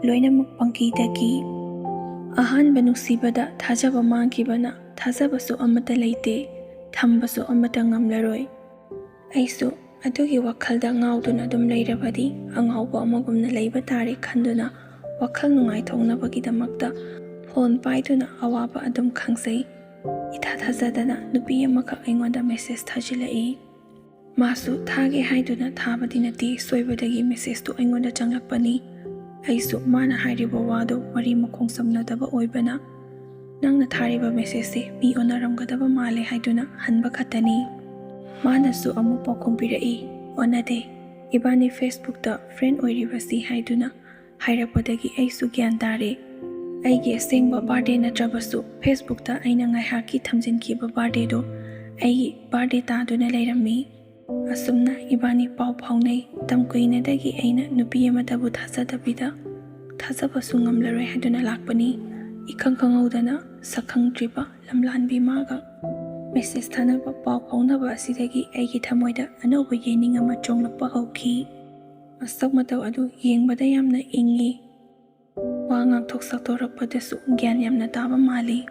ꯂꯣꯏꯅꯃꯛ ꯄꯪꯀꯤꯗ ꯀꯤ꯫ ꯑꯍꯥꯟꯕ ꯅꯨꯡꯁꯤꯕꯗ ꯊꯥꯖꯕ ꯃꯥꯡꯈꯤꯕꯅ ꯊꯥꯖꯕꯁꯨ ꯑꯃꯠꯇ ꯂꯩꯇꯦ, ꯊꯝꯕꯁꯨ ꯑꯃꯠꯇ ꯉꯝꯂꯔꯣꯏ꯫ ꯑꯩꯁꯨ ꯑꯗꯨꯒꯤ ꯋꯥꯈꯜꯗ ꯉꯥꯎꯗꯨꯅ ꯑꯗꯨꯝ ꯂꯩꯔꯕꯗꯤ ꯑꯉꯥꯎꯕ ꯑꯃꯒꯨꯝꯅ ꯂꯩꯕ ꯇꯥꯔꯦ ꯈꯟꯗꯨꯅ ꯋꯥꯈꯜ ꯅꯨꯡꯉꯥꯏꯊꯣꯛꯅꯕꯒꯤꯗꯃꯛꯇ ꯐꯣꯟ ꯄꯥꯏꯗꯨꯅ ꯑꯋꯥꯕ ꯑꯗꯨꯝ ꯈꯪꯖꯩ꯫ ꯏꯊꯥ ꯊꯥꯖꯗꯅ ꯅꯨꯄꯤ ꯑꯃꯈꯛ ꯑꯩꯉꯣꯟꯗ ꯃꯦꯁꯦꯖ ꯊꯥꯖꯤꯜꯂꯛꯏ꯫ ꯃꯥꯁꯨ ꯊꯥꯒꯦ ꯍꯥꯏꯗꯨꯅ ꯊꯥꯕꯗꯤ ꯅꯠꯇꯦ, ꯁꯣꯏꯕꯗꯒꯤ ꯃꯦꯁꯦꯖꯇꯨ ꯑꯩꯉꯣꯟꯗ ꯆꯪꯂꯛꯄꯅꯤ꯫ ꯑꯩꯁꯨ ꯃꯥꯅ ꯍꯥꯏꯔꯤꯕ ꯋꯥꯗꯣ ꯋꯥꯔꯤ ꯃꯈꯣꯡ ꯁꯝꯅꯗꯕ ꯑꯣꯏꯕꯅ ꯅꯪꯅ ꯊꯥꯔꯤꯕ ꯃꯦꯁꯦꯖꯁꯦ ꯃꯤ ꯑꯣꯟꯅꯔꯝꯒꯗꯕ ꯃꯥꯜꯂꯦ ꯍꯥꯏꯗꯨꯅ ꯍꯟꯕ ꯈꯛꯇꯅꯤ꯫ ꯃꯥꯅꯁꯨ ꯑꯃꯨꯛ ꯄꯥꯎꯈꯨꯝ ꯄꯤꯔꯛꯏ, ꯑꯣꯟꯅꯗꯦ, ꯏꯕꯥꯅꯤ ꯐꯦꯁꯕꯨꯛꯇ ꯐ꯭ꯔꯦꯟ ꯑꯣꯏꯔꯤꯕꯁꯤ ꯍꯥꯏꯗꯨꯅ ꯍꯥꯏꯔꯛꯄꯗꯒꯤ ꯑꯩꯁꯨ ꯒ꯭ꯌꯥꯟ ꯇꯥꯔꯦ꯫ ꯑꯩꯒꯤ ꯑꯁꯦꯡꯕ ꯕꯥꯔꯗꯦ ꯅꯠꯇ꯭ꯔꯕꯁꯨ ꯐꯦꯁꯕꯨꯛꯇ ꯑꯩꯅ ꯉꯥꯏꯍꯥꯛꯀꯤ ꯊꯝꯖꯤꯟꯈꯤꯕ ꯕꯥꯔꯗꯦꯗꯣ ꯑꯩꯒꯤ ꯕꯥꯔꯗꯦ ꯇꯥꯗꯨꯅ ꯂꯩꯔꯝꯃꯤ꯫ ꯑꯁꯨꯝꯅ ꯏꯕꯥꯅꯤ ꯄꯥꯎ ꯐꯥꯎꯅꯩ꯫ ꯃꯇꯝ ꯀꯨꯏꯅꯗꯒꯤ ꯑꯩꯅ ꯅꯨꯄꯤ ꯑꯃꯠꯇꯕꯨ ꯊꯥꯖꯗꯕꯤꯗ ꯊꯥꯖꯕꯁꯨ ꯉꯝꯂꯔꯣꯏ ꯍꯥꯏꯗꯨꯅ ꯂꯥꯛꯄꯅꯤ꯫ ꯏꯈꯪ ꯈꯪꯍꯧꯗꯅ ꯁꯛꯈꯪꯗ꯭ꯔꯤꯕ ꯂꯝꯂꯥꯟꯕꯤ ꯃꯥꯒ ꯃꯦꯁꯦꯖ ꯊꯥꯅꯕ ꯄꯥꯎ ꯐꯥꯎꯅꯕ ꯑꯁꯤꯗꯒꯤ ꯑꯩꯒꯤ ꯊꯃꯣꯏꯗ ꯑꯅꯧꯕ ꯌꯦꯅꯤꯡ ꯑꯃ ꯆꯣꯡꯂꯛꯄ ꯍꯧꯈꯤ꯫ ꯃꯁꯛ ꯃꯇꯧ ꯑꯗꯨ ꯌꯦꯡꯕꯗ ꯌꯥꯝꯅ ꯏꯪꯉꯤ, ꯋꯥ ꯉꯥꯡꯊꯣꯛ ꯁꯛꯇꯣꯔꯛꯄꯗꯁꯨ ꯒ꯭ꯌꯥꯟ ꯌꯥꯝꯅ ꯇꯥꯕ ꯃꯥꯜꯂꯤ,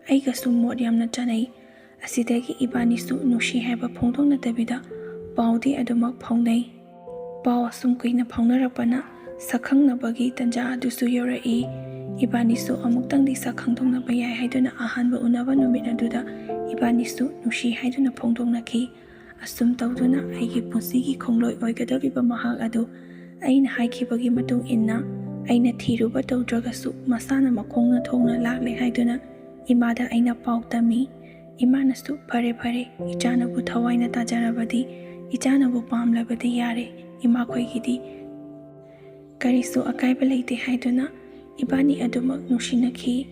ꯑꯩꯒꯁꯨ ꯃꯣꯠ ꯌꯥꯝꯅ ꯆꯥꯅꯩ꯫ ꯑꯁꯤꯗꯒꯤ ꯏꯕꯥꯅꯤꯁꯨ ꯅꯨꯡꯁꯤ ꯍꯥꯏꯕ ꯐꯣꯡꯗꯣꯛꯅꯗꯕꯤꯗ ꯄꯥꯎꯗꯤ ꯑꯗꯨꯃꯛ ꯐꯥꯎꯅꯩ꯫ ꯄꯥꯎ ꯑꯁꯨꯝ ꯀꯨꯏꯅ ꯐꯥꯎꯅꯔꯛꯄꯅ ꯁꯛꯈꯪꯅꯕꯒꯤ ꯇꯟꯖꯥ ꯑꯗꯨꯁꯨ ꯌꯧꯔꯛꯏ꯫ ꯏꯕꯥꯅꯤꯁꯨ ꯑꯃꯨꯛꯇꯪꯗꯤ ꯁꯛꯈꯪꯗꯣꯛꯅꯕ ꯌꯥꯏ ꯍꯥꯏꯗꯨꯅ ꯑꯍꯥꯟꯕ ꯎꯅꯕ ꯅꯨꯃꯤꯠ ꯑꯗꯨꯗ ꯏꯕꯥꯅꯤꯁꯨ ꯅꯨꯡꯁꯤ ꯍꯥꯏꯗꯨꯅ ꯐꯣꯡꯗꯣꯛꯅꯈꯤ꯫ ꯑꯁꯨꯝ ꯇꯧꯗꯨꯅ ꯑꯩꯒꯤ ꯄꯨꯟꯁꯤꯒꯤ ꯈꯣꯡꯂꯣꯏ ꯑꯣꯏꯒꯗꯧꯔꯤꯕ ꯃꯍꯥꯛ ꯑꯗꯨ ꯑꯩꯅ ꯍꯥꯏꯈꯤꯕꯒꯤ ꯃꯇꯨꯡ ꯏꯟꯅ ꯑꯩꯅ ꯊꯤꯔꯨꯕ ꯇꯧꯗ꯭ꯔꯒꯁꯨ ꯃꯁꯥꯅ ꯃꯈꯣꯡꯅ ꯊꯣꯡꯅ ꯂꯥꯛꯂꯦ ꯍꯥꯏꯗꯨꯅ ꯏꯃꯥꯗ ꯑꯩꯅ ꯄꯥꯎ ꯇꯝꯃꯤ꯫ ꯏꯃꯥꯅꯁꯨ ꯐꯔꯦ ꯐꯔꯦ, ꯏꯆꯥꯅꯕꯨ ꯊꯋꯥꯏꯅ ꯇꯥꯖꯔꯕꯗꯤ, ꯏꯆꯥꯅꯕꯨ ꯄꯥꯝꯂꯕꯗꯤ ꯌꯥꯔꯦ, ꯏꯃꯥꯈꯣꯏꯒꯤꯗꯤ ꯀꯔꯤꯁꯨ ꯑꯀꯥꯏꯕ ꯂꯩꯇꯦ ꯍꯥꯏꯗꯨꯅ ꯏꯕꯥꯅꯤ ꯑꯗꯨꯃꯛ ꯅꯨꯡꯁꯤꯅꯈꯤ꯫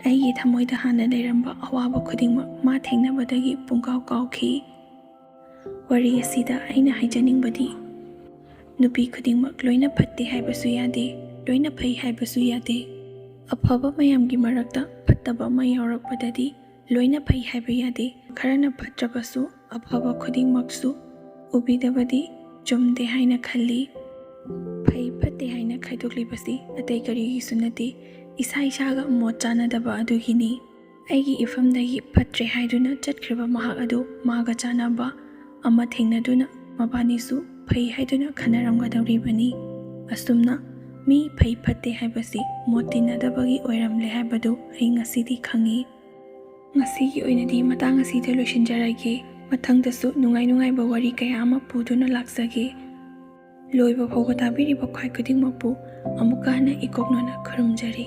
ꯑꯩꯒꯤ ꯊꯃꯣꯏꯗ ꯍꯥꯟꯅ ꯂꯩꯔꯝꯕ ꯑꯋꯥꯕ ꯈꯨꯗꯤꯡꯃꯛ ꯃꯥ ꯊꯦꯡꯅꯕꯗꯒꯤ ꯄꯨꯡꯀꯥꯎ ꯀꯥꯎꯈꯤ꯫ ꯋꯥꯔꯤ ꯑꯁꯤꯗ ꯑꯩꯅ ꯍꯥꯏꯖꯅꯤꯡꯕꯗꯤ ꯅꯨꯄꯤ ꯈꯨꯗꯤꯡꯃꯛ ꯂꯣꯏꯅ ꯐꯠꯇꯦ ꯍꯥꯏꯕꯁꯨ ꯌꯥꯗꯦ, ꯂꯣꯏꯅ ꯐꯩ ꯍꯥꯏꯕꯁꯨ ꯌꯥꯗꯦ꯫ ꯑꯐꯕ ꯃꯌꯥꯝꯒꯤ ꯃꯔꯛꯇ ꯐꯠꯇꯕ ꯑꯃ ꯌꯥꯎꯔꯛꯄꯗꯗꯤ ꯂꯣꯏꯅ ꯐꯩ ꯍꯥꯏꯕ ꯌꯥꯗꯦ꯫ ꯈꯔꯅ ꯐꯠꯇ꯭ꯔꯕꯁꯨ ꯑꯐꯕ ꯈꯨꯗꯤꯡꯃꯛꯁꯨ ꯎꯕꯤꯗꯕꯗꯤ ꯆꯨꯝꯗꯦ ꯍꯥꯏꯅ ꯈꯜꯂꯤ꯫ ꯐꯩ ꯐꯠꯇꯦ ꯍꯥꯏꯅ ꯈꯥꯏꯗꯣꯛꯂꯤꯕꯁꯤ ꯑꯇꯩ ꯀꯔꯤꯒꯤꯁꯨ ꯅꯠꯇꯦ, ꯏꯁꯥ ꯏꯁꯥꯒ ꯃꯣꯠ ꯆꯥꯟꯅꯗꯕ ꯑꯗꯨꯒꯤꯅꯤ꯫ ꯑꯩꯒꯤ ꯏꯐꯝꯗꯒꯤ ꯐꯠꯇ꯭ꯔꯦ ꯍꯥꯏꯗꯨꯅ ꯆꯠꯈ꯭ꯔꯤꯕ ꯃꯍꯥꯛ ꯑꯗꯨ ꯃꯥꯒ ꯆꯥꯟꯅꯕ ꯑꯃ ꯊꯦꯡꯅꯗꯨꯅ ꯃꯕꯥꯅꯤꯁꯨ ꯐꯩ ꯍꯥꯏꯗꯨꯅ ꯈꯟꯅꯔꯝꯒꯗꯧꯔꯤꯕꯅꯤ꯫ ꯑꯁꯨꯝꯅ ꯃꯤ ꯐꯩ ꯐꯠꯇꯦ ꯍꯥꯏꯕꯁꯤ ꯃꯣꯠ ꯇꯤꯟꯅꯗꯕꯒꯤ ꯑꯣꯏꯔꯝꯂꯦ ꯍꯥꯏꯕꯗꯨ ꯑꯩ ꯉꯁꯤꯗꯤ ꯈꯪꯉꯤ꯫ Ngasigi oinadi matang asida loisinjarage, mathangdasu nungai-nungaiba wari kaya ama puduna laksage. Loiba fauba tabiriba khwai khudingmakpu amuka hana ikoknona khurumjari.